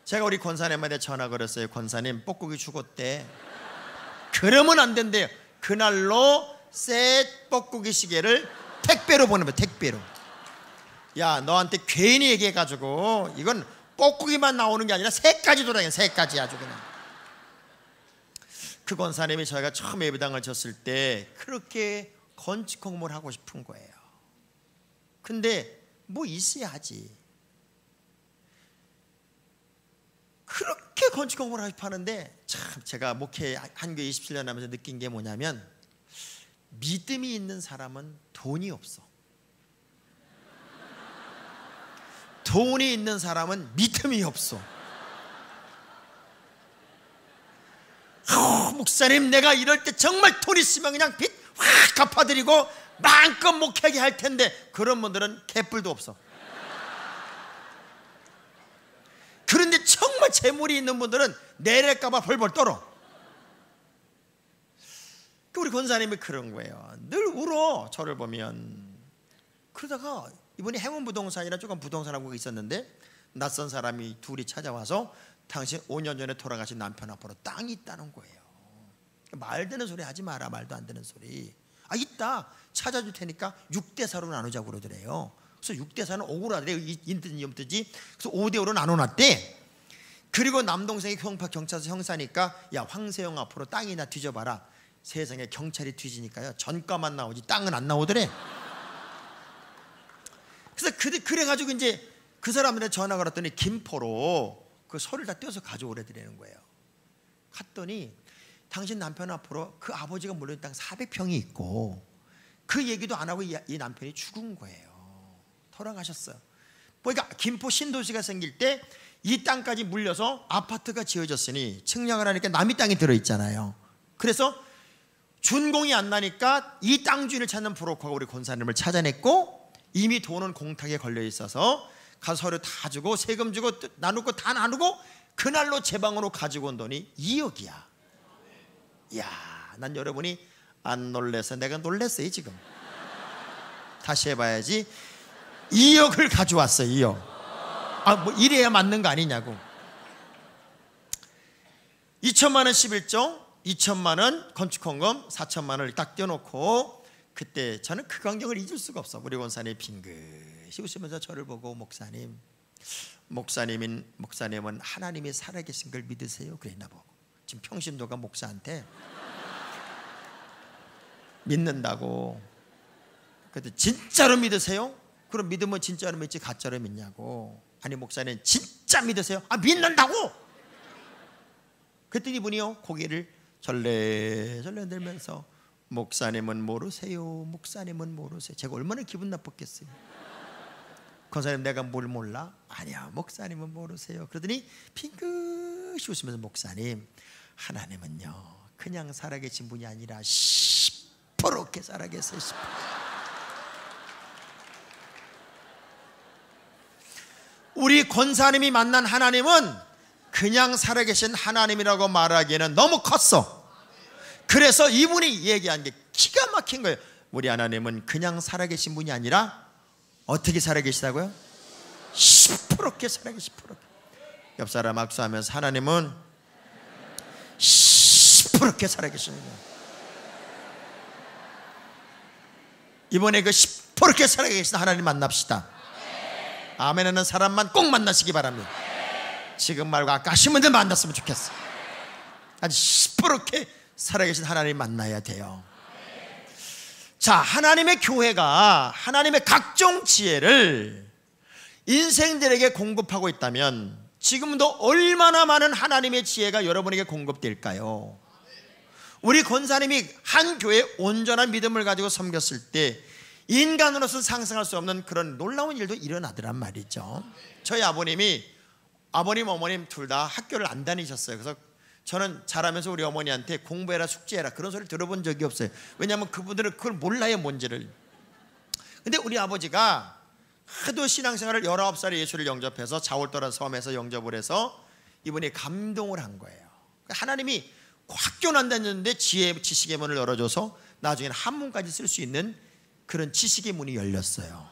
제가 우리 권사님한테 전화 걸었어요. 권사님, 뻐꾸기 죽었대. 그러면 안 된대요. 그날로 셋 뻐꾸기 시계를 택배로 보내면 택배로. 야, 너한테 괜히 얘기해가지고 이건 뻐꾸기만 나오는 게 아니라 새까지 돌아다니는, 새까지 아주 그냥. 그 권사님이 저희가 처음 예배당을 졌을 때 그렇게 건축 공모를 하고 싶은 거예요. 근데 뭐 있어야 하지. 그렇게 건축 공모를 하고 싶어 하는데, 참 제가 목회 한교회 27년 하면서 느낀 게 뭐냐면, 믿음이 있는 사람은 돈이 없어. 돈이 있는 사람은 믿음이 없어. 목사님, 내가 이럴 때 정말 돈 있으면 그냥 빚 확 갚아드리고 마음껏 목회하게 할 텐데, 그런 분들은 개뿔도 없어. 그런데 정말 재물이 있는 분들은 내릴까봐 벌벌 떨어. 우리 권사님이 그런 거예요. 늘 울어, 저를 보면. 그러다가 이분이 행운부동산이라 조금 부동산하고 있었는데, 낯선 사람이 둘이 찾아와서 당신 5년 전에 돌아가신 남편 앞으로 땅이 있다는 거예요. 말 되는 소리 하지 마라. 말도 안 되는 소리. 있다, 찾아줄 테니까 6대4로 나누자고 그러더래요. 그래서 6대4는 억울하더래요. 인든지 없든지. 그래서 5대5로 나눠놨대. 그리고 남동생이 경찰서 형사니까, 야, 황세영 앞으로 땅이나 뒤져봐라. 세상에 경찰이 뒤지니까요, 전과만 나오지 땅은 안 나오더래. 그래서 그래가지고 이제 그 사람들한테 전화 걸었더니 김포로 그 소를 다 떼어서 가져오래더라는 거예요. 갔더니 당신 남편 앞으로 그 아버지가 물려준 땅 400평이 있고, 그 얘기도 안 하고 이 남편이 죽은 거예요. 돌아가셨어요. 그러니까 김포 신도시가 생길 때 이 땅까지 물려서 아파트가 지어졌으니 측량을 하니까 남의 땅이 들어있잖아요. 그래서 준공이 안 나니까 이 땅 주인을 찾는 브로커가 우리 권사님을 찾아냈고, 이미 돈은 공탁에 걸려 있어서 가서 서류 다 주고 세금 주고 나눌 거 다 나누고 그날로 제 방으로 가지고 온 돈이 2억이야. 이야, 난 여러분이 안 놀래서 내가 놀랬어요. 지금 다시 해봐야지. 2억을 가져왔어요. 2억. 뭐 이래야 맞는 거 아니냐고. 2천만 원 11조, 2천만 원 건축헌금, 4천만 원을 딱 떼어놓고, 그때 저는 그 광경을 잊을 수가 없어. 우리 권사님이 빙긋이 웃으면서 저를 보고, 목사님은 하나님이 살아계신 걸 믿으세요? 그랬나 보고. 지금 평신도가 목사한테 믿는다고. 그때 진짜로 믿으세요? 그럼 믿으면 진짜로 믿지 가짜로 믿냐고. 아니 목사님 진짜 믿으세요? 믿는다고. 그랬더니 이분이요 고개를 절레절레 들면서 목사님은 모르세요, 목사님은 모르세요. 제가 얼마나 기분 나빴겠어요. 권사님 내가 뭘 몰라? 아니야, 목사님은 모르세요. 그러더니 핑긋이 웃으면서 목사님, 하나님은요 그냥 살아계신 분이 아니라 시퍼렇게 살아계세요. 우리 권사님이 만난 하나님은 그냥 살아계신 하나님이라고 말하기에는 너무 컸어. 그래서 이분이 얘기한 게 기가 막힌 거예요. 우리 하나님은 그냥 살아계신 분이 아니라 어떻게 살아계시다고요? 시퍼렇게 살아계시. 시퍼렇게. 옆 사람 악수하면서 하나님은 시퍼렇게 살아계시는 거예요. 이번에 그 시퍼렇게 살아계신 하나님 만납시다. 아멘하는 사람만 꼭 만나시기 바랍니다. 지금 말고 아까 하신 분들 만났으면 좋겠어. 아주 시퍼렇게 살아계신 하나님 만나야 돼요. 자, 하나님의 교회가 하나님의 각종 지혜를 인생들에게 공급하고 있다면 지금도 얼마나 많은 하나님의 지혜가 여러분에게 공급될까요? 우리 권사님이 한 교회에 온전한 믿음을 가지고 섬겼을 때 인간으로서 상상할 수 없는 그런 놀라운 일도 일어나더란 말이죠. 저희 아버님, 어머님 둘 다 학교를 안 다니셨어요. 그래서 저는 자라면서 우리 어머니한테 공부해라, 숙제해라 그런 소리를 들어본 적이 없어요. 왜냐하면 그분들은 그걸 몰라요, 뭔지를. 근데 우리 아버지가 하도 신앙생활을 19살에 예수를 영접해서 자월도라는 섬에서 영접을 해서 이분이 감동을 한 거예요. 하나님이 학교는 안 다녔는데 지식의 문을 열어줘서 나중에는 한문까지 쓸 수 있는 그런 지식의 문이 열렸어요.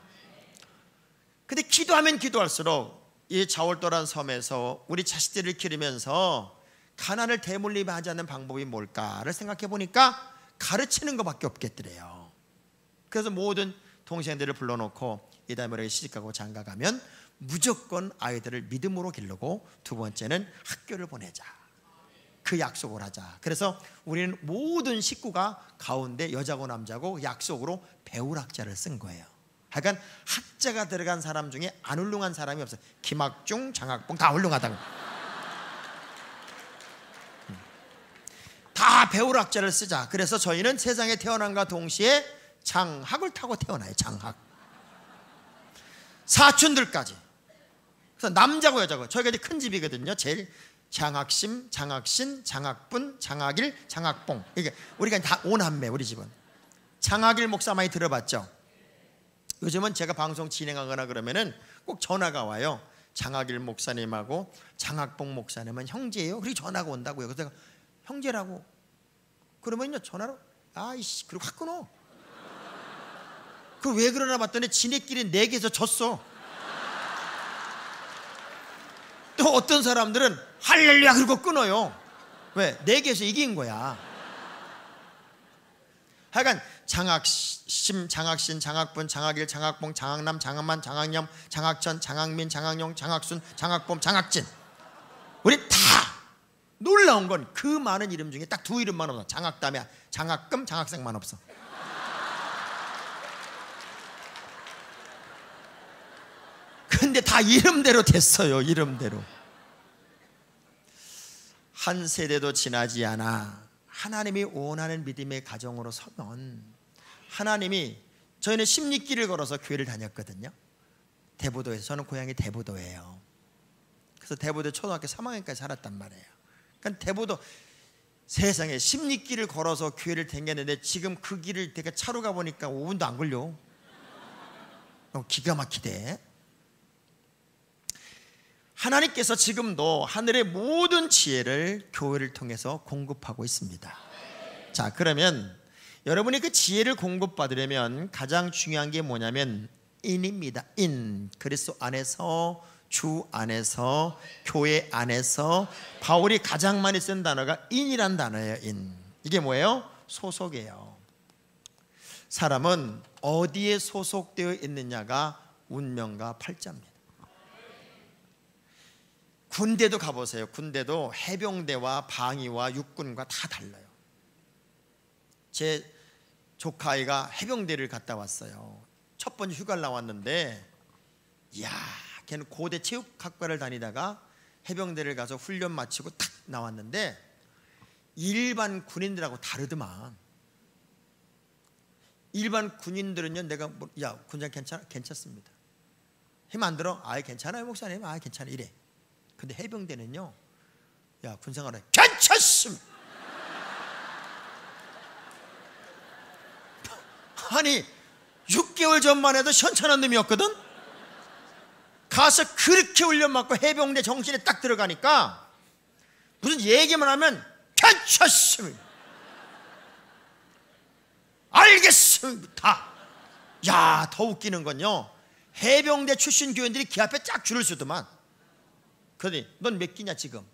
근데 기도하면 기도할수록 이 자월도라는 섬에서 우리 자식들을 기르면서 가난을 대물림하지 않는 방법이 뭘까를 생각해 보니까 가르치는 것밖에 없겠더래요. 그래서 모든 동생들을 불러놓고 이다음에 시집가고 장가가면 무조건 아이들을 믿음으로 기르고, 두 번째는 학교를 보내자, 그 약속을 하자. 그래서 우리는 모든 식구가 가운데 여자고 남자고 약속으로 배울 학자를 쓴 거예요. 하여간 학자가 들어간 사람 중에 안 훌륭한 사람이 없어요. 김학중, 장학봉 다 훌륭하다고. 다 배울 학자를 쓰자. 그래서 저희는 세상에 태어난과 동시에 장학을 타고 태어나요. 장학. 사촌들까지. 그래서 남자고 여자고. 저희가 이제 큰 집이거든요. 제일 장학심, 장학신, 장학분, 장학일, 장학봉. 이게 우리가 다 오남매. 우리 집은 장학일 목사 많이 들어봤죠? 요즘은 제가 방송 진행하거나 그러면은 꼭 전화가 와요. 장학일 목사님하고 장학봉 목사님은 형제예요. 그리고 전화가 온다고요. 그래서 내가 형제라고 그러면요 전화로 아이씨 그리고 확 끊어. 그 왜 그러나 봤더니 지네끼리 내게서 졌어. 또 어떤 사람들은 할렐루야 그러고 끊어요. 왜? 내게서 이긴 거야. 하여간 장학심, 장학신, 장학분, 장학일, 장학봉, 장학남, 장학만, 장학염, 장학천, 장학민, 장학용, 장학순, 장학범, 장학진. 우리 다 놀라운 건 그 많은 이름 중에 딱 두 이름만 없어. 장학담에 장학금, 장학생만 없어. 근데 다 이름대로 됐어요. 이름대로. 한 세대도 지나지 않아 하나님이 원하는 믿음의 가정으로 서면 하나님이, 저희는 십리길을 걸어서 교회를 다녔거든요. 대부도에서, 저는 고향이 대부도예요. 그래서 대부도 초등학교 3학년까지 살았단 말이에요. 그러니까 대부도 세상에 16길을 걸어서 교회를 다녔는데 지금 그 길을 내가 차로 가보니까 5분도 안 걸려. 기가 막히대. 하나님께서 지금도 하늘의 모든 지혜를 교회를 통해서 공급하고 있습니다. 자, 그러면 여러분이 그 지혜를 공급받으려면 가장 중요한 게 뭐냐면 인입니다. 인. 그리스도 안에서, 주 안에서, 교회 안에서. 바울이 가장 많이 쓴 단어가 인이란 단어예요. 인. 이게 뭐예요? 소속이에요. 사람은 어디에 소속되어 있느냐가 운명과 팔자입니다. 군대도 가보세요. 군대도 해병대와 방위와 육군과 다 달라요. 제 조카아이가 해병대를 갔다 왔어요. 첫 번째 휴가를 나왔는데, 이야, 걔는 고대 체육학과를 다니다가 해병대를 가서 훈련 마치고 탁 나왔는데 일반 군인들하고 다르더만. 일반 군인들은요, 내가 야, 군장 괜찮습니다. 힘 안 들어? 아예 괜찮아요 목사님. 아예 괜찮아 이래. 근데 해병대는요, 야, 군생활에 괜찮습니다. 아니 6개월 전만 해도 현찬한 놈이었거든. 가서 그렇게 훈련받고 해병대 정신에 딱 들어가니까 무슨 얘기만 하면 괜찮습니다, 알겠습니다. 야, 더 웃기는 건요, 해병대 출신 교인들이 기 앞에 쫙 줄을 서더만. 그러더니 넌 몇 기냐 지금?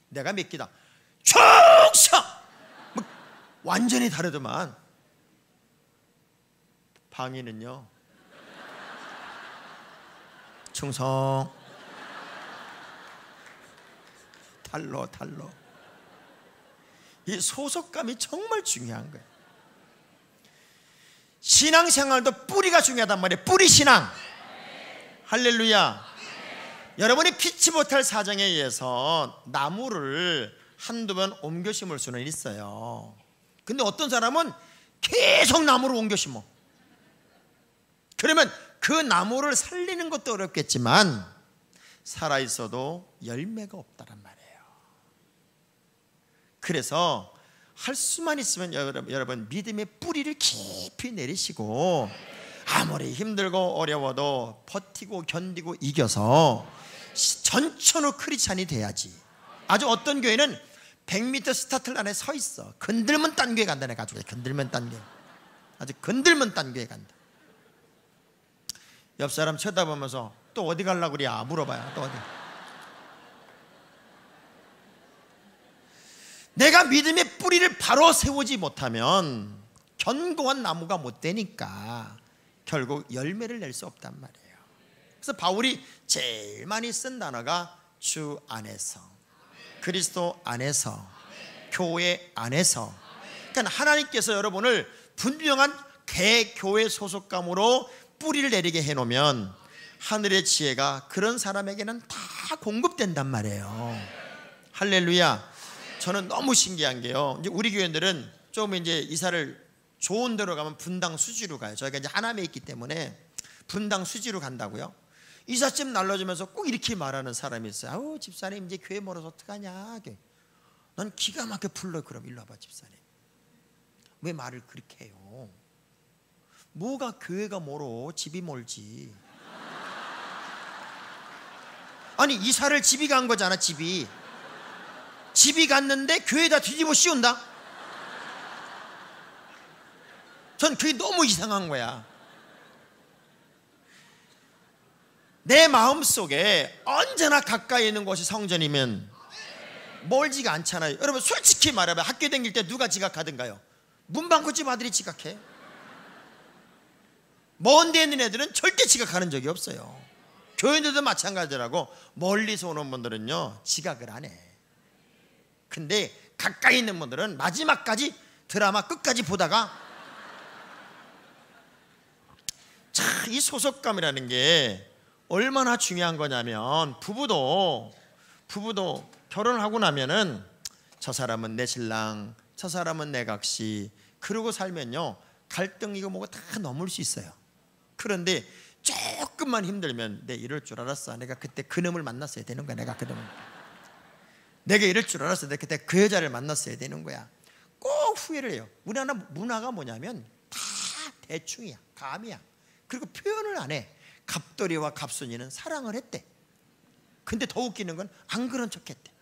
내가 몇 기다. 충성! 뭐 완전히 다르더만. 방위는요, 충성. 달러. 이 소속감이 정말 중요한 거예요. 신앙생활도 뿌리가 중요하단 말이에요. 뿌리 신앙. 할렐루야. 여러분이 피치 못할 사정에 의해서 나무를 한두 번 옮겨 심을 수는 있어요. 근데 어떤 사람은 계속 나무를 옮겨 심어. 그러면 그 나무를 살리는 것도 어렵겠지만 살아있어도 열매가 없다란 말이에요. 그래서 할 수만 있으면 여러분 믿음의 뿌리를 깊이 내리시고 아무리 힘들고 어려워도 버티고 견디고 이겨서 전천후 크리스찬이 돼야지. 아주 어떤 교회는 100m 스타트 라인에 서 있어. 건들면 딴 교회 간다. 내가 아주 건들면 딴 교회, 아주 건들면 딴 교회 간다. 옆 사람 쳐다보면서 또 어디 가려고 그래? 물어봐요. 또 어디? 내가 믿음의 뿌리를 바로 세우지 못하면 견고한 나무가 못 되니까 결국 열매를 낼 수 없단 말이에요. 그래서 바울이 제일 많이 쓴 단어가 주 안에서, 그리스도 안에서, 교회 안에서. 그러니까 하나님께서 여러분을 분명한 개교회 소속감으로 뿌리를 내리게 해놓으면 하늘의 지혜가 그런 사람에게는 다 공급된단 말이에요. 할렐루야. 저는 너무 신기한 게요, 이제 우리 교회들은 조금 이제 이사를 좋은 데로 가면 분당 수지로 가요. 저희가 이제 하남에 있기 때문에 분당 수지로 간다고요. 이삿짐 날라주면서 꼭 이렇게 말하는 사람이 있어요. 아우, 집사님 이제 교회 멀어서 어떡하냐. 난 기가 막혀 불러. 그럼 일로 와봐 집사님. 왜 말을 그렇게 해요? 뭐가 교회가 멀어? 집이 멀지. 아니 이사를 집이 간 거잖아. 집이 갔는데 교회에다 뒤집어 씌운다? 전 그게 너무 이상한 거야. 내 마음속에 언제나 가까이 있는 곳이 성전이면 멀지가 않잖아요. 여러분 솔직히 말해봐. 학교 다닐 때 누가 지각하던가요? 문방구집 아들이 지각해. 먼 데 있는 애들은 절대 지각하는 적이 없어요. 교인들도 마찬가지라고. 멀리서 오는 분들은요 지각을 안 해. 근데 가까이 있는 분들은 마지막까지 드라마 끝까지 보다가, 자, 이 소속감이라는 게 얼마나 중요한 거냐면 부부도 결혼을 하고 나면은 저 사람은 내 신랑, 저 사람은 내 각시, 그러고 살면요 갈등이고 뭐고 다 넘을 수 있어요. 그런데 조금만 힘들면 내 이럴 줄 알았어. 내가 그때 그놈을 만났어야 되는 거야. 내가 내가 이럴 줄 알았어. 내가 그때 그 여자를 만났어야 되는 거야. 꼭 후회를 해요. 우리나라 문화가 뭐냐면 다 대충이야. 감이야. 그리고 표현을 안 해. 갑돌이와 갑순이는 사랑을 했대. 근데 더 웃기는 건 안 그런 척했대.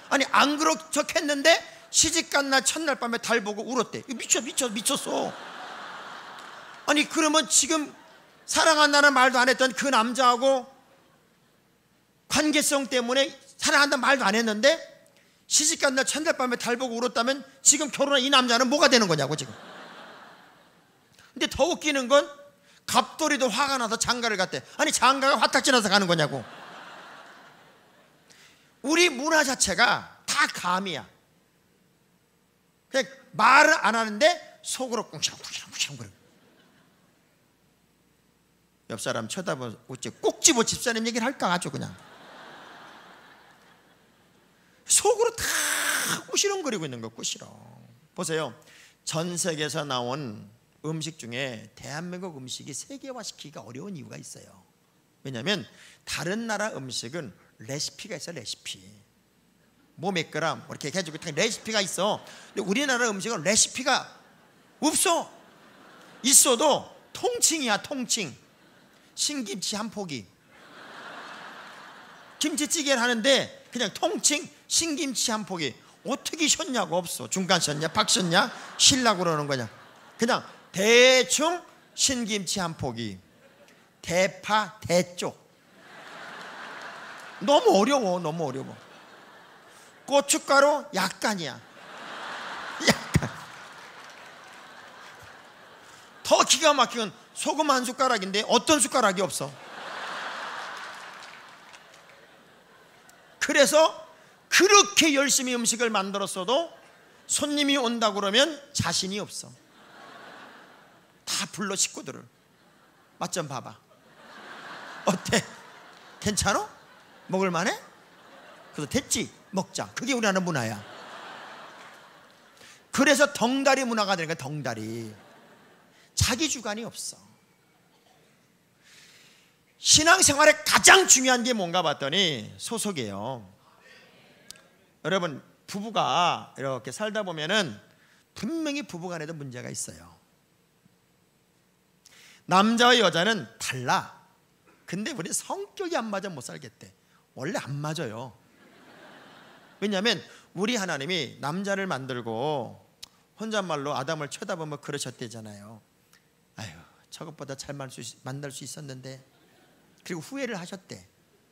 아니 안 그런 척했는데 시집간 날 첫날 밤에 달 보고 울었대. 미쳤어. 아니 그러면 지금 사랑한다는 말도 안 했던 그 남자하고 관계성 때문에 사랑한다는 말도 안 했는데 시집간 날 첫날 밤에 달 보고 울었다면 지금 결혼한 이 남자는 뭐가 되는 거냐고 지금. 근데 더 웃기는 건 갑돌이도 화가 나서 장가를 갔대. 아니 장가가 화딱지 나서 가는 거냐고. 우리 문화 자체가 다 감이야. 그냥 말을 안 하는데 속으로 꿍시렁 거려. 옆 사람 쳐다보고 어째 꼭 집어 집사님 얘기를 할까 아주 그냥. 속으로 다 꾸시렁거리고 있는 거. 꾸시렁. 보세요. 전 세계에서 나온 음식 중에 대한민국 음식이 세계화시키기가 어려운 이유가 있어요. 왜냐하면 다른 나라 음식은 레시피가 있어. 레시피 뭐 몇 그램 이렇게 해가지고 레시피가 있어. 근데 우리나라 음식은 레시피가 없어. 있어도 통칭이야. 통칭. 신김치 한 포기. 김치찌개를 하는데 그냥 통칭 신김치 한 포기. 어떻게 쉬었냐고. 없어. 중간 쉬었냐 박 쉬었냐 쉬려고 그러는 거냐. 그냥 대충 신김치 한 포기. 대파 대쪽. 너무 어려워. 고춧가루 약간이야. 약간. 더 기가 막힌 건 소금 한 숟가락인데 어떤 숟가락이 없어. 그래서 그렇게 열심히 음식을 만들었어도 손님이 온다고 그러면 자신이 없어. 다 불러 식구들을. 맛 좀 봐봐. 어때? 괜찮아? 먹을만해? 그래서 됐지? 먹자. 그게 우리나라 문화야. 그래서 덩다리 문화가 되는 거야. 덩다리. 자기 주관이 없어. 신앙생활에 가장 중요한 게 뭔가 봤더니 소속이에요. 여러분 부부가 이렇게 살다 보면은 분명히 부부간에도 문제가 있어요. 남자와 여자는 달라. 근데 우리 성격이 안 맞아 못 살겠대. 원래 안 맞아요. 왜냐하면 우리 하나님이 남자를 만들고 혼잣말로 아담을 쳐다보며 그러셨대잖아요. 아유 저것보다 잘 만날 수 있었는데. 그리고 후회를 하셨대.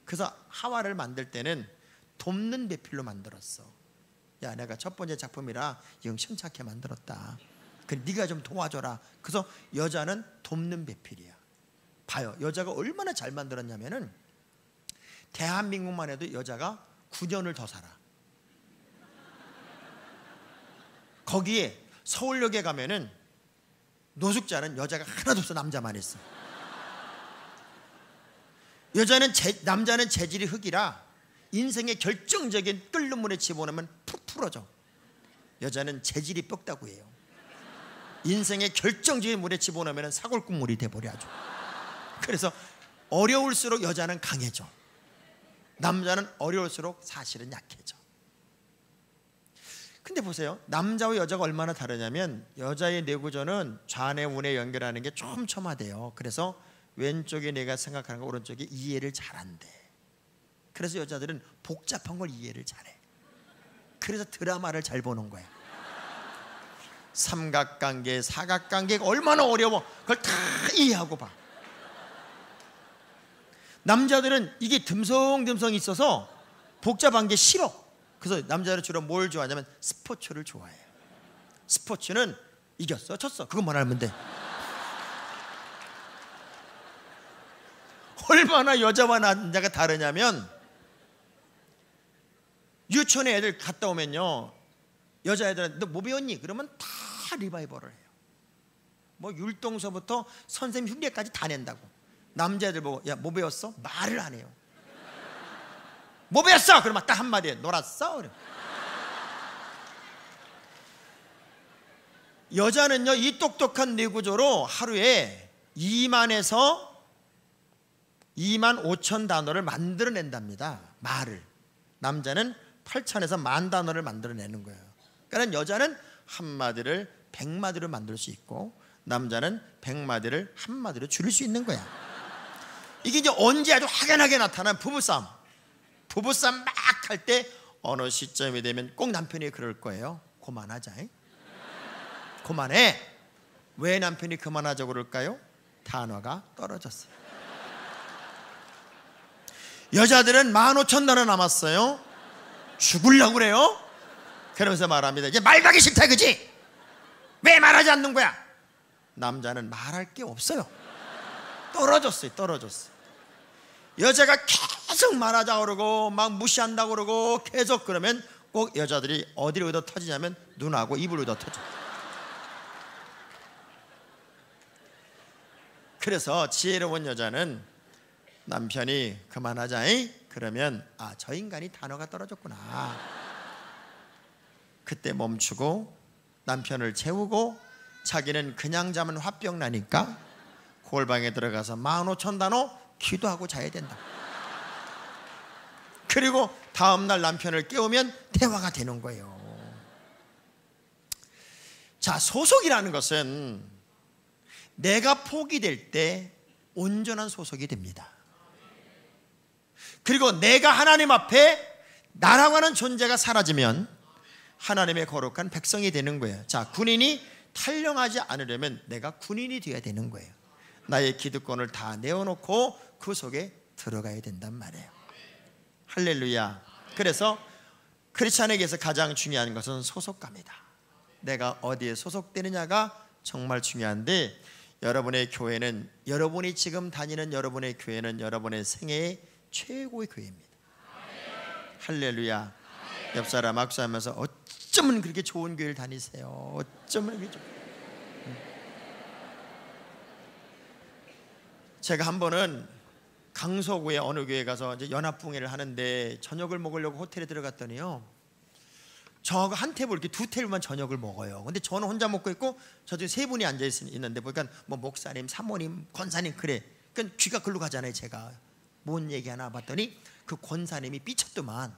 그래서 하와를 만들 때는 돕는 배필로 만들었어. 야 내가 첫 번째 작품이라 영 심착해 만들었다. 그래 네가 좀 도와줘라. 그래서 여자는 돕는 배필이야. 봐요. 여자가 얼마나 잘 만들었냐면은 대한민국만 해도 여자가 9년을 더 살아. 거기에 서울역에 가면은 노숙자는 여자가 하나도 없어. 남자만 있어. 남자는 재질이 흙이라 인생의 결정적인 끓는 물에 집어넣으면 푹 풀어져. 여자는 재질이 뼈다구예요. 인생의 결정적인 물에 집어넣으면 사골국물이 돼버려 아주. 그래서 어려울수록 여자는 강해져. 남자는 어려울수록 사실은 약해져. 근데 보세요. 남자와 여자가 얼마나 다르냐면 여자의 뇌구조는 좌뇌 우뇌 연결하는 게 촘촘하대요. 그래서 왼쪽에 내가 생각하는 거 오른쪽에 이해를 잘한대. 그래서 여자들은 복잡한 걸 이해를 잘해. 그래서 드라마를 잘 보는 거야. 삼각관계, 사각관계가 얼마나 어려워. 그걸 다 이해하고 봐. 남자들은 이게 듬성듬성 있어서 복잡한 게 싫어. 그래서 남자들은 주로 뭘 좋아하냐면 스포츠를 좋아해요. 스포츠는 이겼어 졌어 그것만 알면 돼. 얼마나 여자와 남자가 다르냐면 유치원에 애들 갔다 오면요 여자애들한테 너 뭐 배웠니? 그러면 다 리바이벌을 해요. 뭐 율동서부터 선생님 흉내까지 다 낸다고. 남자애들 보고 야 뭐 배웠어? 말을 안 해요. 뭐 배웠어? 그러면 딱 한마디 해. 놀았어? 그래. 여자는요 이 똑똑한 뇌구조로 하루에 2만에서 2만 5천 단어를 만들어낸답니다. 말을. 남자는 8천에서 1만 단어를 만들어내는 거예요. 그러니까 여자는 한마디를 100마디로 만들 수 있고 남자는 100마디를 한마디로 줄일 수 있는 거야. 이게 이제 언제 아주 확연하게 나타난 부부싸움. 부부싸움 막 할 때 어느 시점이 되면 꼭 남편이 그럴 거예요. 그만하자. 그만해. 왜 남편이 그만하자고 그럴까요? 단어가 떨어졌어요. 여자들은 15,000단어 남았어요. 죽으려고 그래요. 그러면서 말합니다. 이제 말하기 싫다 그지? 왜 말하지 않는 거야? 남자는 말할 게 없어요. 떨어졌어요. 여자가 계속 말하자고 그러고 막 무시한다고 그러고 계속 그러면 꼭 여자들이 어디를 얻어 터지냐면 눈하고 입을 얻어 터져. 그래서 지혜로운 여자는 남편이 그만하자 그러면 저 인간이 단어가 떨어졌구나. 그때 멈추고 남편을 채우고 자기는 그냥 자면 화병 나니까 골방에 들어가서 15,000단어 기도하고 자야 된다. 그리고 다음날 남편을 깨우면 대화가 되는 거예요. 자, 소속이라는 것은 내가 포기될 때 온전한 소속이 됩니다. 그리고 내가 하나님 앞에 나라고 하는 존재가 사라지면 하나님의 거룩한 백성이 되는 거예요. 자, 군인이 탈영하지 않으려면 내가 군인이 되어야 되는 거예요. 나의 기득권을 다 내어놓고 그 속에 들어가야 된단 말이에요. 할렐루야. 그래서 크리스찬에게서 가장 중요한 것은 소속감이다. 내가 어디에 소속되느냐가 정말 중요한데, 여러분의 교회는, 여러분이 지금 다니는 여러분의 교회는 여러분의 생애의 최고의 교회입니다. 할렐루야. 옆 사람 악수하면서 어쩌면 그렇게 좋은 교회를 다니세요. 어쩌면 그렇게 좋은. 제가 한 번은 강서구의 어느 교회 가서 이제 연합붕회를 하는데 저녁을 먹으려고 호텔에 들어갔더니요, 저하고 한 테이블, 이렇게 두 테이블만 저녁을 먹어요. 근데 저는 혼자 먹고 있고 저쪽에 세 분이 앉아 있는데 보니까 뭐 목사님, 사모님, 권사님 그래. 그러니까 귀가 글로 가잖아요. 제가 뭔 얘기 하나 봤더니 그 권사님이 삐쳤더만.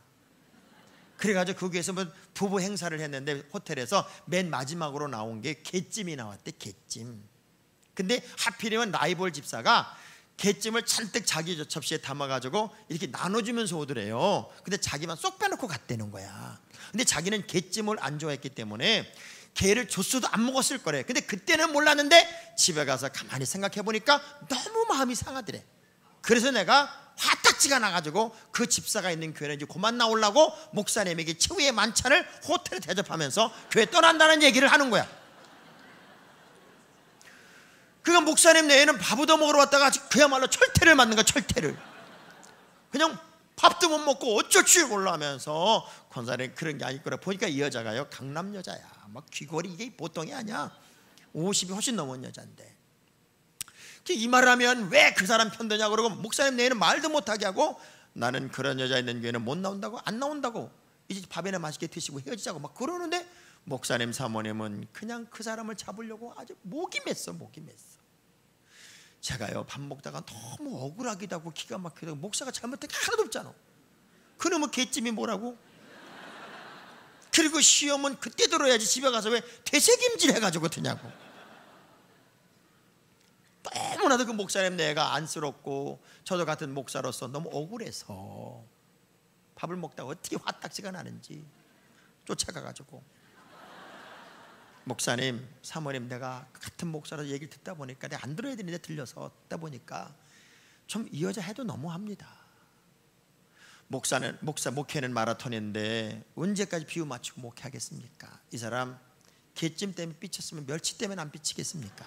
그래가지고 그 교회에서 뭐 부부 행사를 했는데 호텔에서 맨 마지막으로 나온 게 게찜이 나왔대. 게찜. 근데 하필이면 라이벌 집사가 게찜을 잔뜩 자기 접시에 담아가지고 이렇게 나눠주면서 오더래요. 근데 자기만 쏙 빼놓고 갔다는 거야. 근데 자기는 게찜을 안 좋아했기 때문에 게를 줬어도 안 먹었을 거래. 근데 그때는 몰랐는데 집에 가서 가만히 생각해 보니까 너무 마음이 상하더래. 그래서 내가 화딱지가 나가지고 그 집사가 있는 교회는 이제 그만 나오려고 목사님에게 최후의 만찬을 호텔에 대접하면서 교회 떠난다는 얘기를 하는 거야. 그러니까 목사님 내에는 밥 얻어 먹으러 왔다가 그야말로 철퇴를 맞는 거야. 철퇴를. 그냥 밥도 못 먹고 어쩔 줄 몰라 하면서, 권사님 그런 게 아닐 거라. 보니까 이 여자가요, 강남 여자야. 막 귀걸이 이게 보통이 아니야. 50이 훨씬 넘은 여자인데 이 말을 하면 왜 그 사람 편드냐고 그러고, 목사님 내에는 말도 못하게 하고, 나는 그런 여자 있는 교회는 못 나온다고, 안 나온다고, 이제 밥이나 맛있게 드시고 헤어지자고 막 그러는데, 목사님 사모님은 그냥 그 사람을 잡으려고 아주 목이 맸어. 목이 맸어. 제가요 밥 먹다가 너무 억울하기도 하고 기가 막히고, 목사가 잘못된 게 하나도 없잖아. 그놈의 개찜이 뭐라고? 그리고 시험은 그때 들어야지 집에 가서 왜 되새김질 해가지고 드냐고. 너무나도 그 목사님 내가 안쓰럽고 저도 같은 목사로서 너무 억울해서 밥을 먹다가 어떻게 화딱지가 나는지 쫓아가가지고, 목사님, 사모님, 내가 같은 목사라서 얘기를 듣다 보니까, 내가 안 들어야 되는데 들려서 듣다 보니까 좀 이 여자 해도 너무합니다. 목회는 마라톤인데 언제까지 비유 맞추고 목회하겠습니까? 이 사람 게찜 때문에 삐쳤으면 멸치 때문에 안 삐치겠습니까?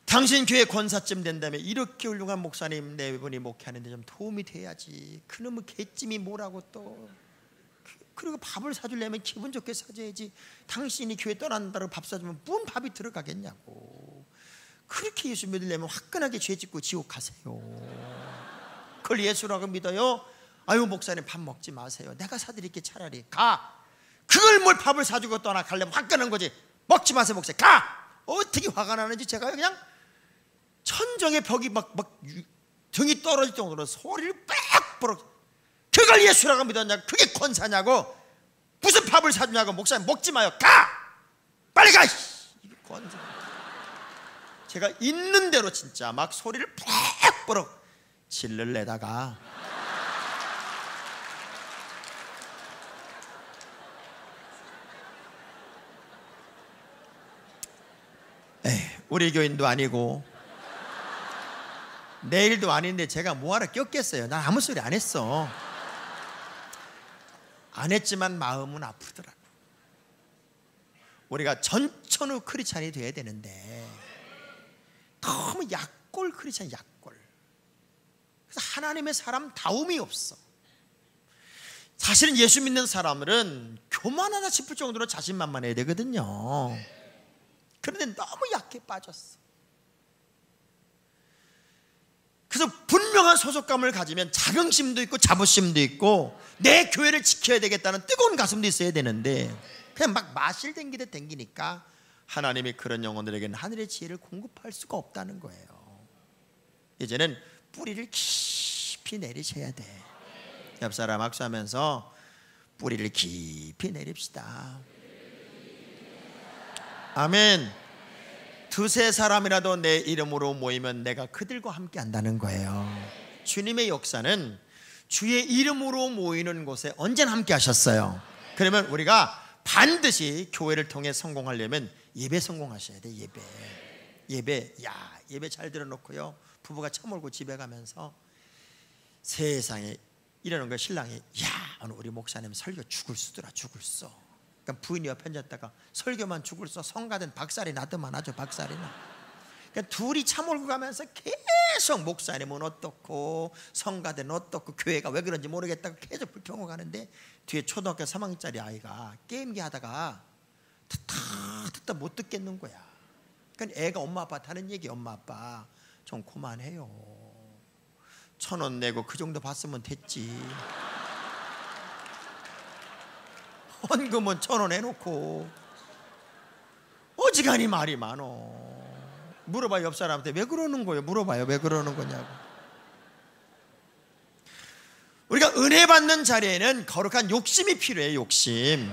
당신 교회 권사쯤 된다면 이렇게 훌륭한 목사님 네 분이 목회하는데 좀 도움이 돼야지. 그놈의 게찜이 뭐라고 또. 그리고 밥을 사주려면 기분 좋게 사줘야지. 당신이 교회 떠난다고 밥 사주면 뭔 밥이 들어가겠냐고. 그렇게 예수 믿으려면 화끈하게 죄 짓고 지옥 가세요. 그걸 예수라고 믿어요? 아유 목사님 밥 먹지 마세요. 내가 사드릴게. 차라리 가. 그걸 뭘 밥을 사주고 떠나 가려면 화끈한 거지. 먹지 마세요 목사님. 가. 어떻게 화가 나는지 제가 그냥 천정의 벽이 막 등이 떨어질 정도로 소리를 빽 그걸 예수라고 믿었냐고, 그게 권사냐고, 무슨 밥을 사주냐고, 목사님 먹지 마요, 가! 빨리 가! 권사. 제가 있는 대로 진짜 막 소리를 빽 질를 내다가 우리 교인도 아니고 내일도 아닌데 제가 뭐하러 꼈겠어요. 난 아무 소리 안 했어. 안 했지만 마음은 아프더라고. 우리가 전천후 크리스찬이 돼야 되는데 너무 약골 크리스찬, 약골. 그래서 하나님의 사람다움이 없어. 사실은 예수 믿는 사람들은 교만하다 싶을 정도로 자신만만해야 되거든요. 그런데 너무 약해 빠졌어. 그래서 분명한 소속감을 가지면 자긍심도 있고 자부심도 있고 내 교회를 지켜야 되겠다는 뜨거운 가슴도 있어야 되는데 그냥 막 마실 댕기듯 댕기니까 하나님이 그런 영혼들에게는 하늘의 지혜를 공급할 수가 없다는 거예요. 이제는 뿌리를 깊이 내리셔야 돼. 옆 사람 악수하면서 뿌리를 깊이 내립시다. 아멘. 두세 사람이라도 내 이름으로 모이면 내가 그들과 함께 한다는 거예요. 주님의 역사는 주의 이름으로 모이는 곳에 언제나 함께 하셨어요. 그러면 우리가 반드시 교회를 통해 성공하려면 예배 성공하셔야 돼. 예배 잘 들어놓고요, 부부가 차 몰고 집에 가면서 세상에 이러는 거, 신랑이 야 오늘 우리 목사님 설교 죽을 수더라, 죽을 써. 그러니까 부인이 옆에 앉았다가 설교만 죽을 써, 성가든 박살이 나더만 하죠. 박살이 나. 그러니까 둘이 차 몰고 가면서 계속 목사님은 어떻고 성가든 어떻고 교회가 왜 그런지 모르겠다고 계속 불평하고 가는데 뒤에 초등학교 3학년짜리 아이가 게임기 하다가 듣다 못 듣겠는 거야. 그러니까 애가 엄마 아빠한테 하는 얘기, 엄마 아빠 좀 그만해요. 1,000원 내고 그 정도 봤으면 됐지. 헌금은 1,000원 해놓고 어지간히 말이 많어. 물어봐요, 옆 사람한테 왜 그러는 거예요. 물어봐요, 왜 그러는 거냐고. 우리가 은혜 받는 자리에는 거룩한 욕심이 필요해요. 욕심.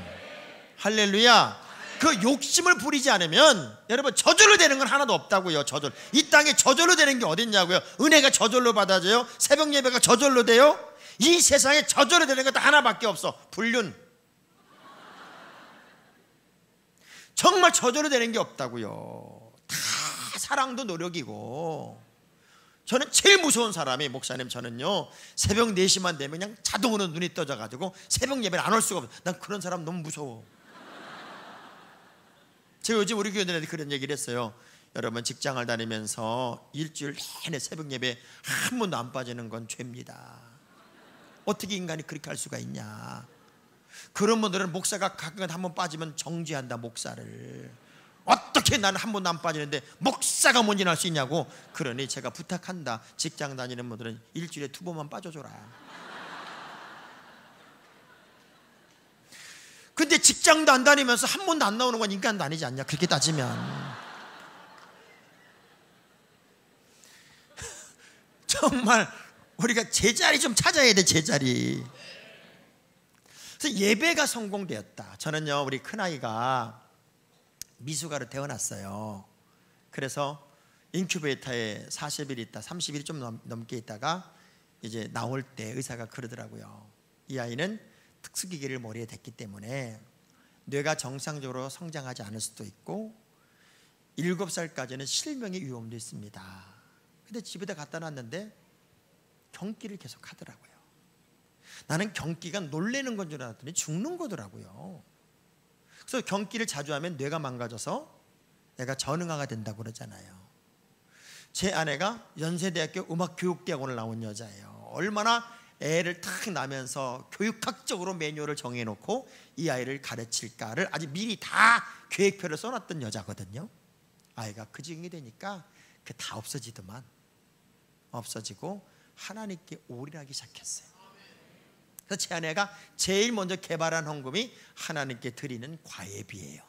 할렐루야. 그 욕심을 부리지 않으면 여러분 저절로 되는 건 하나도 없다고요. 저절. 이 땅에 저절로 되는 게 어딨냐고요. 은혜가 저절로 받아져요? 새벽 예배가 저절로 돼요? 이 세상에 저절로 되는 것도 하나밖에 없어. 불륜. 정말 저절로 되는 게 없다고요. 다 사랑도 노력이고. 저는 제일 무서운 사람이, 목사님 저는요 새벽 4시만 되면 그냥 자동으로 눈이 떠져가지고 새벽 예배를 안 올 수가 없어. 난 그런 사람 너무 무서워. 제가 요즘 우리 교회들한테 그런 얘기를 했어요. 여러분 직장을 다니면서 일주일 내내 새벽 예배 한 번도 안 빠지는 건 죄입니다. 어떻게 인간이 그렇게 할 수가 있냐. 그런 분들은 목사가 가끔 한 번 빠지면 정지한다, 목사를. 어떻게 나는 한 번도 안 빠지는데 목사가 뭔지 알 수 있냐고. 그러니 제가 부탁한다. 직장 다니는 분들은 일주일에 2번만 빠져줘라. 근데 직장도 안 다니면서 한 번도 안 나오는 건 인간도 아니지 않냐, 그렇게 따지면. 정말 우리가 제자리 좀 찾아야 돼, 제자리. 그래서 예배가 성공되었다. 저는요 우리 큰아이가 미숙아로 태어났어요. 그래서 인큐베이터에 40일 있다, 30일이 좀 넘게 있다가 이제 나올 때 의사가 그러더라고요. 이 아이는 특수기계를 머리에 댔기 때문에 뇌가 정상적으로 성장하지 않을 수도 있고 7살까지는 실명의 위험도 있습니다. 근데 집에다 갖다 놨는데 경기를 계속 하더라고요. 나는 경기가 놀래는 건 줄 알았더니 죽는 거더라고요. 그래서 경기를 자주 하면 뇌가 망가져서 내가 전응아가 된다고 그러잖아요. 제 아내가 연세대학교 음악교육대학원을 나온 여자예요. 얼마나 애를 탁 낳으면서 교육학적으로 매뉴얼을 정해놓고 이 아이를 가르칠까를 아주 미리 다 계획표를 써놨던 여자거든요. 아이가 그 지경이 되니까 그 다 없어지더만. 없어지고 하나님께 올인하기 시작했어요. 그래서 제 아내가 제일 먼저 개발한 헌금이 하나님께 드리는 과예비예요.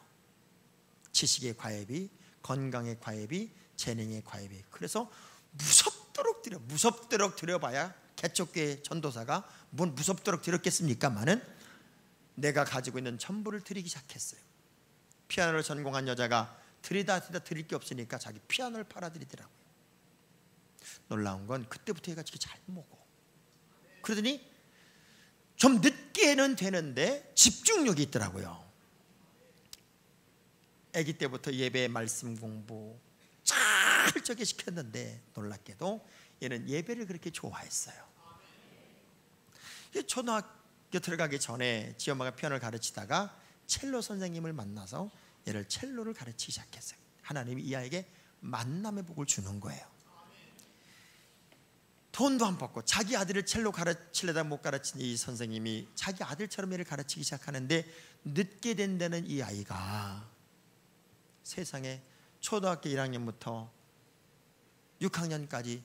지식의 과예비, 건강의 과외비, 재능의 과외비. 그래서 무섭도록 드려봐야 개척교회 전도사가 뭔 무섭도록 드렸겠습니까마는 내가 가지고 있는 전부를 드리기 시작했어요. 피아노를 전공한 여자가 드리다 드릴 게 없으니까 자기 피아노를 팔아드리더라고요. 놀라운 건 그때부터 얘가 잘 먹어. 그러더니 좀 늦게는 되는데 집중력이 있더라고요. 아기 때부터 예배 말씀 공부 잘 저기 시켰는데 놀랍게도 얘는 예배를 그렇게 좋아했어요. 초등학교 들어가기 전에 지엄마가 피아노를 가르치다가 첼로 선생님을 만나서 얘를 첼로를 가르치기 시작했어요. 하나님이 이 아이에게 만남의 복을 주는 거예요. 돈도 안 받고 자기 아들을 첼로 가르치려다 못 가르친 이 선생님이 자기 아들처럼 얘를 가르치기 시작하는데 늦게 된다는 이 아이가 세상에 초등학교 1학년부터 6학년까지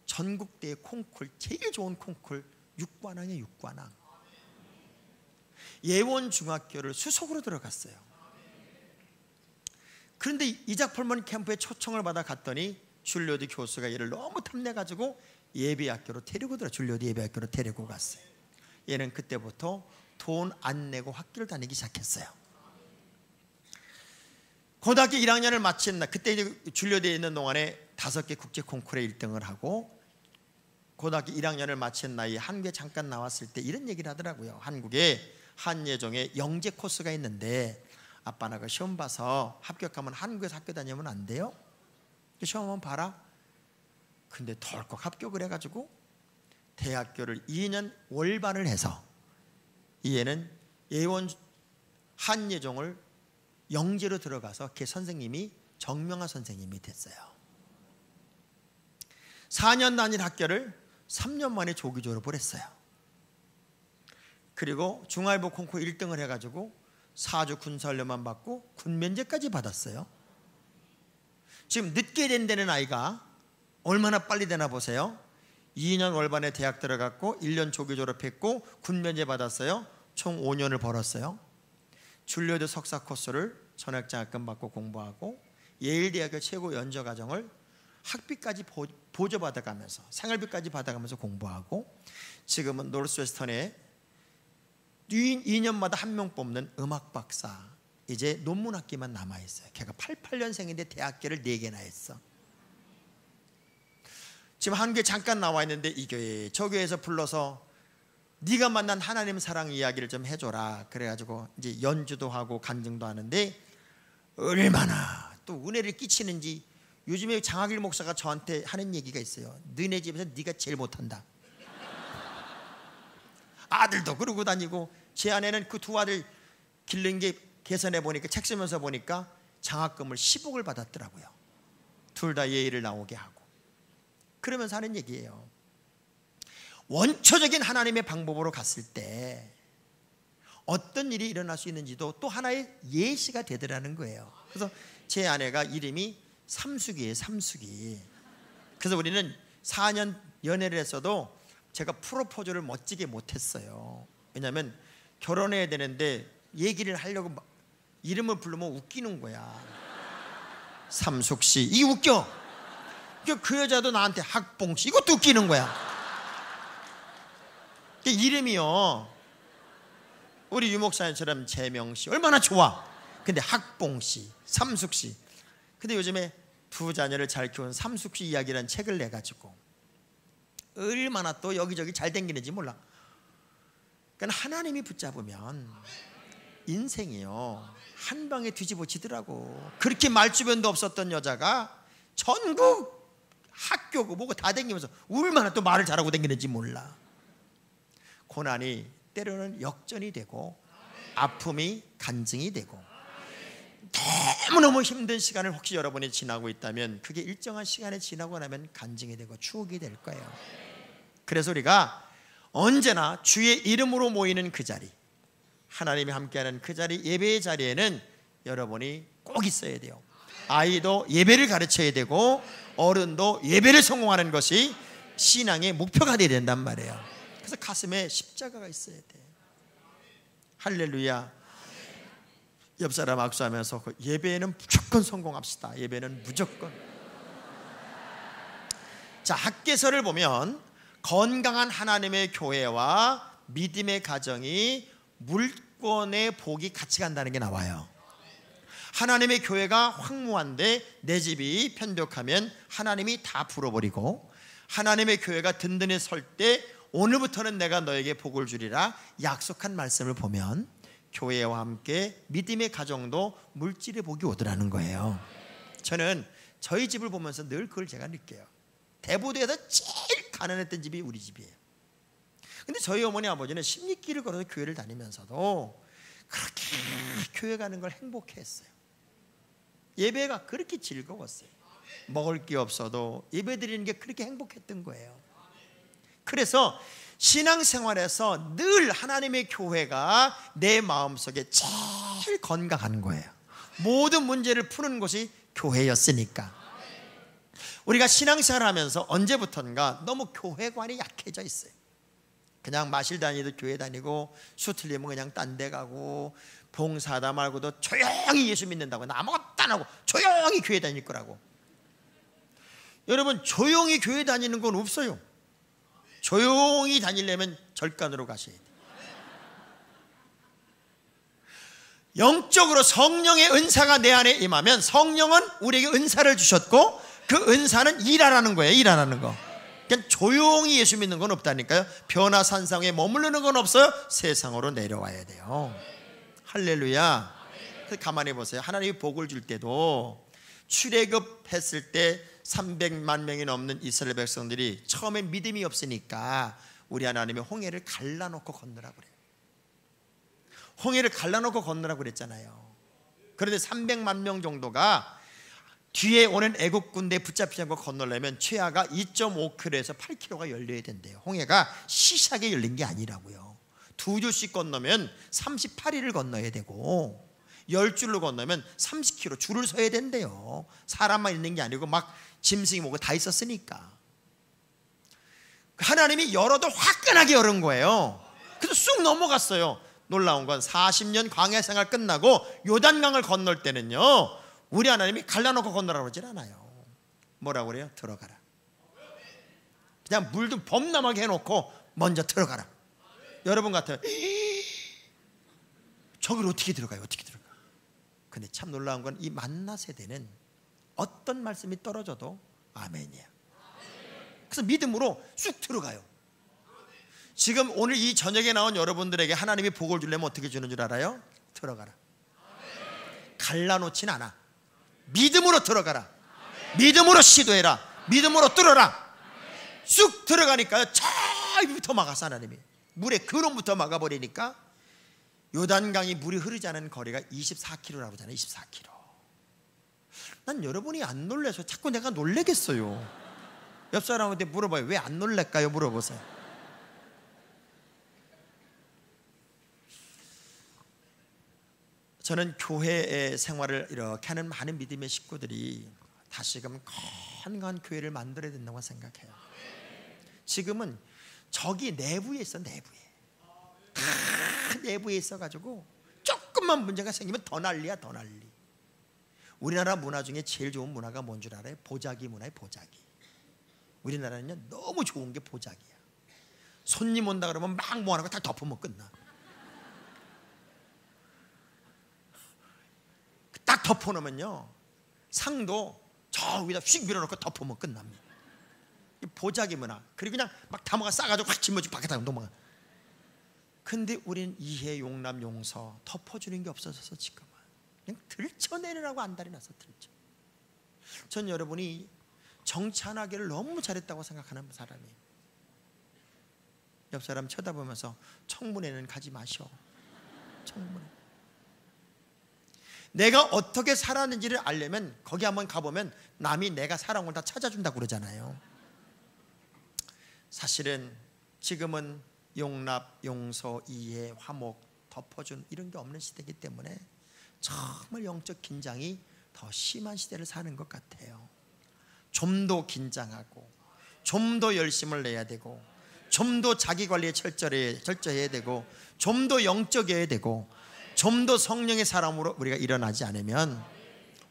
전국대회 콩쿨, 제일 좋은 콩쿨 6관왕이에요. 6관왕. 예원중학교를 수석으로 들어갔어요. 그런데 이작폴먼 캠프에 초청을 받아 갔더니 줄리오드 교수가 얘를 너무 탐내가지고 예배학교로 데리고 줄리오드 예배학교로 데리고 갔어요. 얘는 그때부터 돈 안 내고 학교를 다니기 시작했어요. 고등학교 1학년을 마친 날, 그때 이제 줄리오드에 있는 동안에 5개 국제 콩쿠르에 1등을 하고 고등학교 1학년을 마친 나이에 한국에 잠깐 나왔을 때 이런 얘기를 하더라고요. 한국에 한예종에 영재 코스가 있는데 아빠 나 그 시험 봐서 합격하면 한국에서 학교 다니면 안 돼요? 시험 한번 봐라. 근데 덜컥 합격을 해가지고 대학교를 2년 월반을 해서 이 애는 예원 한예종을 영재로 들어가서 걔 선생님이 정명화 선생님이 됐어요. 4년 다닐 학교를 3년 만에 조기 졸업을 했어요. 그리고 중앙일보 콩쿠르 1등을 해가지고 4주 군사훈련만 받고 군면제까지 받았어요. 지금 늦게 된다는 아이가 얼마나 빨리 되나 보세요. 2년 월반에 대학 들어갔고 1년 조기 졸업했고 군면제 받았어요. 총 5년을 벌었어요. 줄리오드 석사 코스를 전학장학금 받고 공부하고 예일대학교 최고 연저과정을 학비까지 보조받아가면서 생활비까지 받아가면서 공부하고 지금은 노스웨스턴에 2년마다 한 명 뽑는 음악 박사, 이제 논문 학기만 남아있어요. 걔가 88년생인데 대학교를 4개나 했어. 지금 한국에 잠깐 나와 있는데 이 교회 저 교회에서 불러서 네가 만난 하나님 사랑 이야기를 좀 해줘라. 그래가지고 이제 연주도 하고 간증도 하는데 얼마나 또 은혜를 끼치는지 요즘에 장학일 목사가 저한테 하는 얘기가 있어요. 너네 집에서 네가 제일 못한다. 아들도 그러고 다니고 제 아내는 그 2 아들 길른 게 계산해 보니까 책 쓰면서 보니까 장학금을 10억을 받았더라고요. 둘 다 예의를 나오게 하고 그러면서 하는 얘기예요. 원초적인 하나님의 방법으로 갔을 때 어떤 일이 일어날 수 있는지도 또 하나의 예시가 되더라는 거예요. 그래서 제 아내가 이름이 삼숙이에요. 삼숙이. 그래서 우리는 4년 연애를 했어도 제가 프로포즈를 멋지게 못했어요. 왜냐하면 결혼해야 되는데 얘기를 하려고 이름을 부르면 웃기는 거야. 삼숙씨 이 웃겨. 그 여자도 나한테 학봉씨 이것도 웃기는 거야. 이름이요 우리 유목사님처럼 재명씨 얼마나 좋아. 근데 학봉씨 삼숙씨. 근데 요즘에 2 자녀를 잘 키운 삼숙씨 이야기라는 책을 내가지고 얼마나 또 여기저기 잘 댕기는지 몰라. 그러니까 하나님이 붙잡으면 인생이요 한 방에 뒤집어지더라고. 그렇게 말주변도 없었던 여자가 전국 학교고 뭐고 다 댕기면서 얼마나 또 말을 잘하고 댕기는지 몰라. 고난이 때로는 역전이 되고 아픔이 간증이 되고 너무너무 힘든 시간을 혹시 여러분이 지나고 있다면 그게 일정한 시간이 지나고 나면 간증이 되고 추억이 될 거예요. 그래서 우리가 언제나 주의 이름으로 모이는 그 자리, 하나님이 함께하는 그 자리, 예배의 자리에는 여러분이 꼭 있어야 돼요. 아이도 예배를 가르쳐야 되고 어른도 예배를 성공하는 것이 신앙의 목표가 되어야 된단 말이에요. 그래서 가슴에 십자가가 있어야 돼. 할렐루야. 옆 사람 악수하면서 예배에는 무조건 성공합시다. 예배는 무조건. 자, 학개서를 보면 건강한 하나님의 교회와 믿음의 가정이 물권의 복이 같이 간다는 게 나와요. 하나님의 교회가 황무한데 내 집이 편벽하면 하나님이 다 불어버리고, 하나님의 교회가 든든히 설 때 오늘부터는 내가 너에게 복을 주리라 약속한 말씀을 보면 교회와 함께 믿음의 가정도 물질의 복이 오더라는 거예요. 저는 저희 집을 보면서 늘 그걸 제가 느껴요. 대부도에서 제일 가난했던 집이 우리 집이에요. 근데 저희 어머니 아버지는 16길을 걸어서 교회를 다니면서도 그렇게 교회 가는 걸 행복해했어요. 예배가 그렇게 즐거웠어요. 먹을 게 없어도 예배 드리는 게 그렇게 행복했던 거예요. 그래서 신앙생활에서 늘 하나님의 교회가 내 마음속에 제일 건강한 거예요. 모든 문제를 푸는 곳이 교회였으니까. 우리가 신앙생활을 하면서 언제부턴가 너무 교회관이 약해져 있어요. 그냥 마실 다니도 교회 다니고, 수 틀리면 그냥 딴 데 가고, 봉사하다 말고도 조용히 예수 믿는다고 아무것도 안 하고 조용히 교회 다닐 거라고. 여러분, 조용히 교회 다니는 건 없어요. 조용히 다니려면 절간으로 가셔야 돼요. 영적으로 성령의 은사가 내 안에 임하면 성령은 우리에게 은사를 주셨고, 그 은사는 일하라는 거예요. 일하라는 거. 그냥 조용히 예수 믿는 건 없다니까요. 변화산상에 머무르는 건 없어요. 세상으로 내려와야 돼요. 할렐루야. 가만히 보세요. 하나님이 복을 줄 때도 출애굽했을 때 300만 명이 넘는 이스라엘 백성들이 처음에 믿음이 없으니까 우리 하나님이 홍해를 갈라놓고 건너라고 그래요. 홍해를 갈라놓고 건너라고 그랬잖아요. 그런데 300만 명 정도가 뒤에 오는 애국 군대에 붙잡히지 않고 건너려면 최하가 2.5km에서 8km가 열려야 된대요. 홍해가 시시하게 열린 게 아니라고요. 2줄씩 건너면 38일을 건너야 되고, 10줄로 건너면 30km 줄을 서야 된대요. 사람만 있는 게 아니고 막 짐승이 뭐고 다 있었으니까. 하나님이 열어도 화끈하게 열은 거예요. 그래서 쑥 넘어갔어요. 놀라운 건 40년 광야 생활 끝나고 요단강을 건널 때는요, 우리 하나님이 갈라놓고 건너라고 그러질 않아요. 뭐라고 그래요? 들어가라. 그냥 물 좀 범람하게 해놓고 먼저 들어가라. 여러분 같아요. 저걸 어떻게 들어가요? 어떻게 들어가? 근데 참 놀라운 건 이 만나 세대는 어떤 말씀이 떨어져도 아멘이야. 그래서 믿음으로 쑥 들어가요. 지금 오늘 이 저녁에 나온 여러분들에게 하나님이 복을 주려면 어떻게 주는 줄 알아요? 들어가라. 갈라놓진 않아. 믿음으로 들어가라. 믿음으로 시도해라. 믿음으로 뚫어라. 쑥 들어가니까요, 저기부터 막아서 하나님이 물의 근원부터 막아버리니까 요단강이 물이 흐르지 않은 거리가 24km라고 하잖아요. 24km. 난 여러분이 안 놀래서 자꾸 내가 놀래겠어요. 옆 사람한테 물어봐요. 왜 안 놀랄까요? 물어보세요. 저는 교회의 생활을 이렇게 하는 많은 믿음의 식구들이 다시금 건강한 교회를 만들어야 된다고 생각해요. 지금은 저기 내부에 있어. 내부에 다 내부에 있어가지고 조금만 문제가 생기면 더 난리야. 더 난리. 우리나라 문화 중에 제일 좋은 문화가 뭔 줄 알아요? 보자기 문화예요. 보자기. 우리나라는요, 너무 좋은 게 보자기야. 손님 온다 그러면 막 모아놓고 다 덮으면 끝나. 딱 덮어놓으면요, 상도 저 위에다 휙 밀어놓고 덮으면 끝납니다. 이 보자기 문화. 그리고 그냥 막 담아가 싸가지고 확 짊어지고 밖에 다 넘어가. 근데 우린 이해, 용납, 용서 덮어주는 게 없어져서 지금은 그냥 들쳐내리라고 안달이 나서 들쳐. 전 여러분이 정찬하기를 너무 잘했다고 생각하는 사람이에요. 옆 사람 쳐다보면서 청문회는 가지 마셔. 청문회. 내가 어떻게 살았는지를 알려면 거기 한번 가보면 남이 내가 살아온 걸 다 찾아준다고 그러잖아요. 사실은 지금은 용납, 용서, 이해, 화목, 덮어준 이런 게 없는 시대이기 때문에 정말 영적 긴장이 더 심한 시대를 사는 것 같아요. 좀 더 긴장하고, 좀 더 열심을 내야 되고, 좀 더 자기 관리에 철저해야 되고, 좀 더 영적이어야 되고, 좀 더 성령의 사람으로 우리가 일어나지 않으면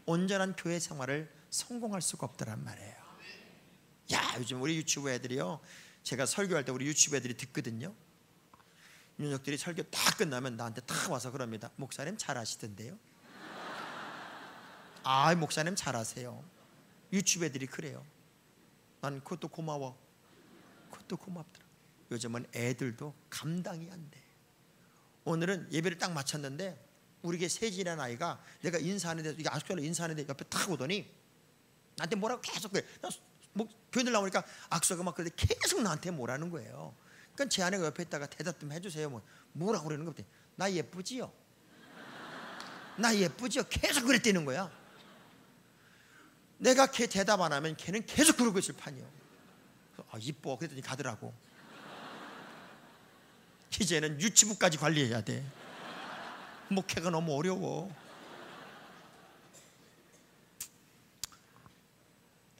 온전한 교회 생활을 성공할 수가 없더란 말이에요. 야, 요즘 우리 유치부 애들이요, 제가 설교할 때 우리 유치부 애들이 듣거든요. 윤석들이 설교 딱 끝나면 나한테 딱 와서 그럽니다. 목사님 잘하시던데요. 아, 목사님 잘하세요. 유치부 애들이 그래요. 난 그것도 고마워. 그것도 고맙더라. 요즘은 애들도 감당이 안 돼. 오늘은 예배를 딱 마쳤는데 우리 세진이라는 아이가 내가 인사하는데, 이게 악수하러 인사하는데 옆에 탁 오더니 나한테 뭐라고 계속 그래. 뭐 교회들 나오니까 악수가 막 그런데 계속 나한테 뭐라는 거예요. 그러니까 제 아내가 옆에 있다가 대답 좀 해주세요. 뭐라고 그러는 거 같아. 나 예쁘지요? 나 예쁘지요? 계속 그랬다는 거야. 내가 걔 대답 안 하면 걔는 계속 그러고 있을 판이요. 아, 이뻐 그랬더니 가더라고. 이제는 유치부까지 관리해야 돼. 목회가 너무 어려워.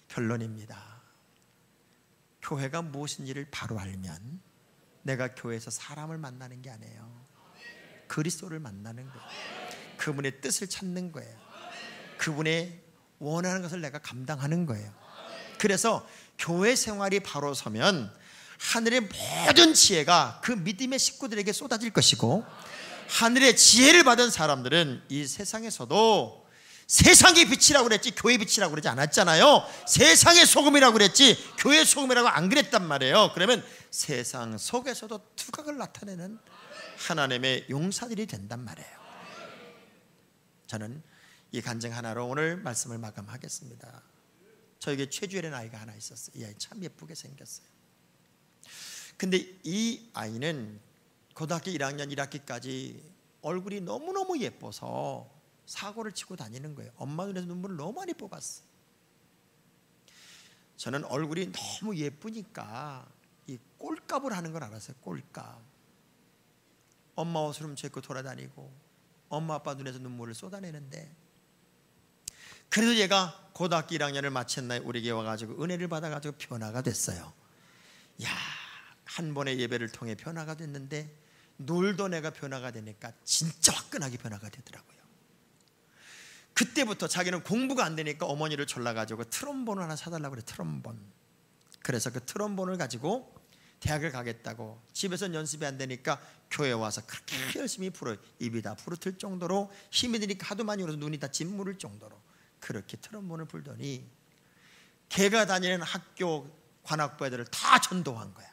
결론입니다. 교회가 무엇인지를 바로 알면 내가 교회에서 사람을 만나는 게 아니에요. 그리스도를 만나는 거예요. 그분의 뜻을 찾는 거예요. 그분의 원하는 것을 내가 감당하는 거예요. 그래서 교회 생활이 바로 서면 하늘의 모든 지혜가 그 믿음의 식구들에게 쏟아질 것이고, 하늘의 지혜를 받은 사람들은 이 세상에서도 세상의 빛이라고 그랬지 교회 빛이라고 그러지 않았잖아요. 세상의 소금이라고 그랬지 교회 소금이라고 안 그랬단 말이에요. 그러면 세상 속에서도 두각을 나타내는 하나님의 용사들이 된단 말이에요. 저는 이 간증 하나로 오늘 말씀을 마감하겠습니다. 저에게 최주엘의 아이가 하나 있었어요. 이 아이 참 예쁘게 생겼어요. 근데 이 아이는 고등학교 1학년 1학기까지 얼굴이 너무너무 예뻐서 사고를 치고 다니는 거예요. 엄마 눈에서 눈물을 너무 많이 뽑았어요. 저는 얼굴이 너무 예쁘니까 이 꼴값을 하는 걸 알았어요. 꼴값. 엄마 옷을 훔쳐입고 돌아다니고 엄마 아빠 눈에서 눈물을 쏟아내는데, 그래도 얘가 고등학교 1학년을 마친 날 우리에게 와가지고 은혜를 받아가지고 변화가 됐어요. 야, 한 번의 예배를 통해 변화가 됐는데 놀도 내가 변화가 되니까 진짜 화끈하게 변화가 되더라고요. 그때부터 자기는 공부가 안 되니까 어머니를 졸라가지고 트럼본을 하나 사달라고 그래. 트럼본. 그래서 그 트럼본을 가지고 대학을 가겠다고, 집에서는 연습이 안 되니까 교회 와서 그렇게 열심히 불어요. 입이 다 부르틀 정도로, 힘이 드니까 하도 많이 울어서 눈이 다 짓무를 정도로 그렇게 트럼본을 불더니 걔가 다니는 학교 관악부 애들을 다 전도한 거야.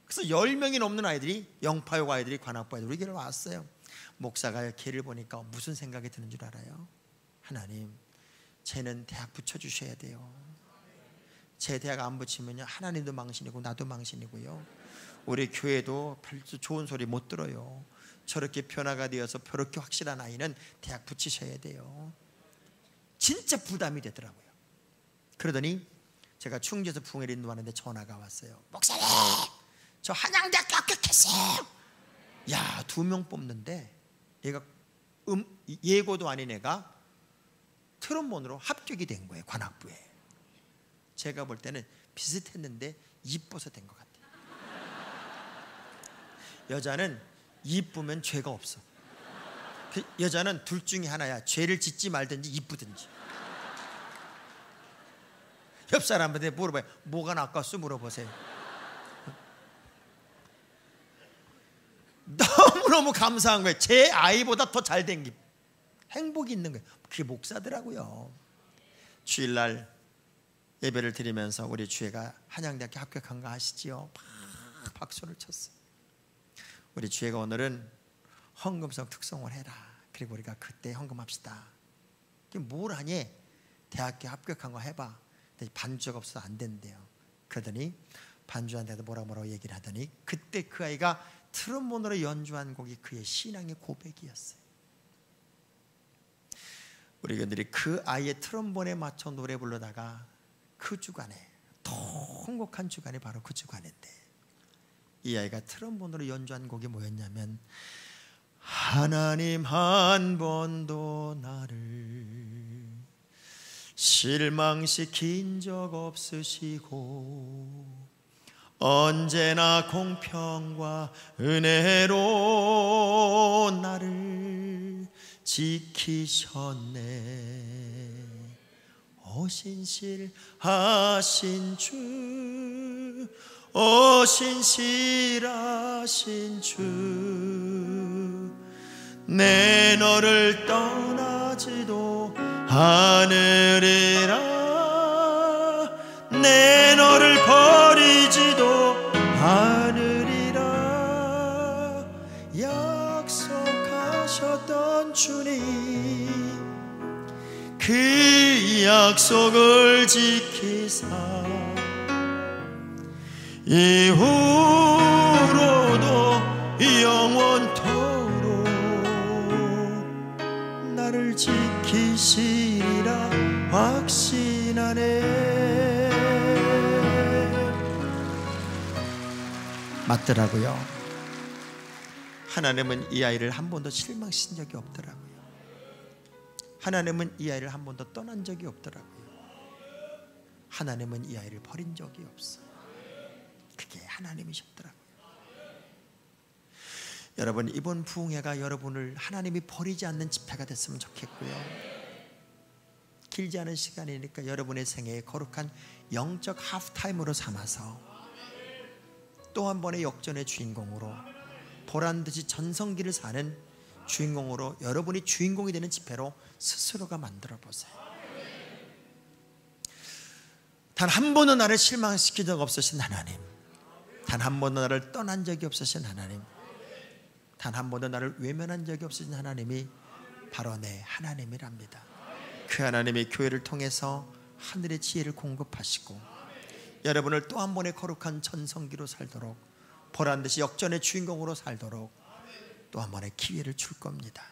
그래서 10명이 넘는 아이들이, 영파육 아이들이 관악부 애들 우리 교회로 왔어요. 목사가 걔를 보니까 무슨 생각이 드는 줄 알아요? 하나님, 쟤는 대학 붙여주셔야 돼요. 제 대학 안 붙이면요 하나님도 망신이고 나도 망신이고요, 우리 교회도 별로 좋은 소리 못 들어요. 저렇게 변화가 되어서 저렇게 확실한 아이는 대학 붙이셔야 돼요. 진짜 부담이 되더라고요. 그러더니 제가 충주에서 부흥회를 인도하는데 전화가 왔어요. 목사님, 저 한양대학교 합격했어요. 야, 2명 뽑는데 얘가 예고도 아닌 애가 트럼본으로 합격이 된 거예요. 관악부에. 제가 볼 때는 비슷했는데 이뻐서 된 것 같아요. 여자는 이쁘면 죄가 없어. 그 여자는 둘 중에 하나야. 죄를 짓지 말든지 이쁘든지. 옆 사람한테 물어봐요. 뭐가 낫겠어? 물어보세요. 너무너무 감사한 거예요. 제 아이보다 더 잘된 게 행복이 있는 거예요. 그게 목사더라고요. 주일날 예배를 드리면서 우리 주혜가 한양대학교 합격한 거 아시지요? 막 박수를 쳤어요. 우리 주혜가 오늘은 헌금성 특성을 해라. 그리고 우리가 그때 헌금합시다. 뭘 하니? 대학교 합격한 거 해봐. 근데 반주가 없어서 안 된대요. 그러더니 반주한테도 뭐라고 얘기를 하더니 그때 그 아이가 트럼본으로 연주한 곡이 그의 신앙의 고백이었어요. 우리 교인들이 그 아이의 트럼본에 맞춰 노래 부르다가 그 주간에 통곡한 주간이 바로 그 주간인데, 이 아이가 트럼본으로 연주한 곡이 뭐였냐면, 하나님 한 번도 나를 실망시킨 적 없으시고 언제나 공평과 은혜로 나를 지키셨네. 오 신실하신 주, 오 신실하신 주, 내 너를 떠나지도 않으리라. 내 너를 버리지도 않으리라. 약속하셨던 주님, 그 약속을 지키사 이후로도 영원토록 나를 지키시리라 확신하네. 맞더라고요. 하나님은 이 아이를 한 번도 실망신 적이 없더라고요. 하나님은 이 아이를 한 번도 떠난 적이 없더라고요. 하나님은 이 아이를 버린 적이 없어요. 그게 하나님이셨더라고요. 여러분, 이번 부흥회가 여러분을 하나님이 버리지 않는 집회가 됐으면 좋겠고요. 길지 않은 시간이니까 여러분의 생애에 거룩한 영적 하프타임으로 삼아서 또 한 번의 역전의 주인공으로, 보란듯이 전성기를 사는 주인공으로, 여러분이 주인공이 되는 집회로 스스로가 만들어 보세요. 단 한 번도 나를 실망시킨 적 없으신 하나님, 단 한 번도 나를 떠난 적이 없으신 하나님, 단 한 번도 나를 외면한 적이 없으신 하나님이 바로 내 하나님이랍니다. 그 하나님이 교회를 통해서 하늘의 지혜를 공급하시고 여러분을 또 한 번의 거룩한 전성기로 살도록, 보란듯이 역전의 주인공으로 살도록 또 한 번의 기회를 줄 겁니다.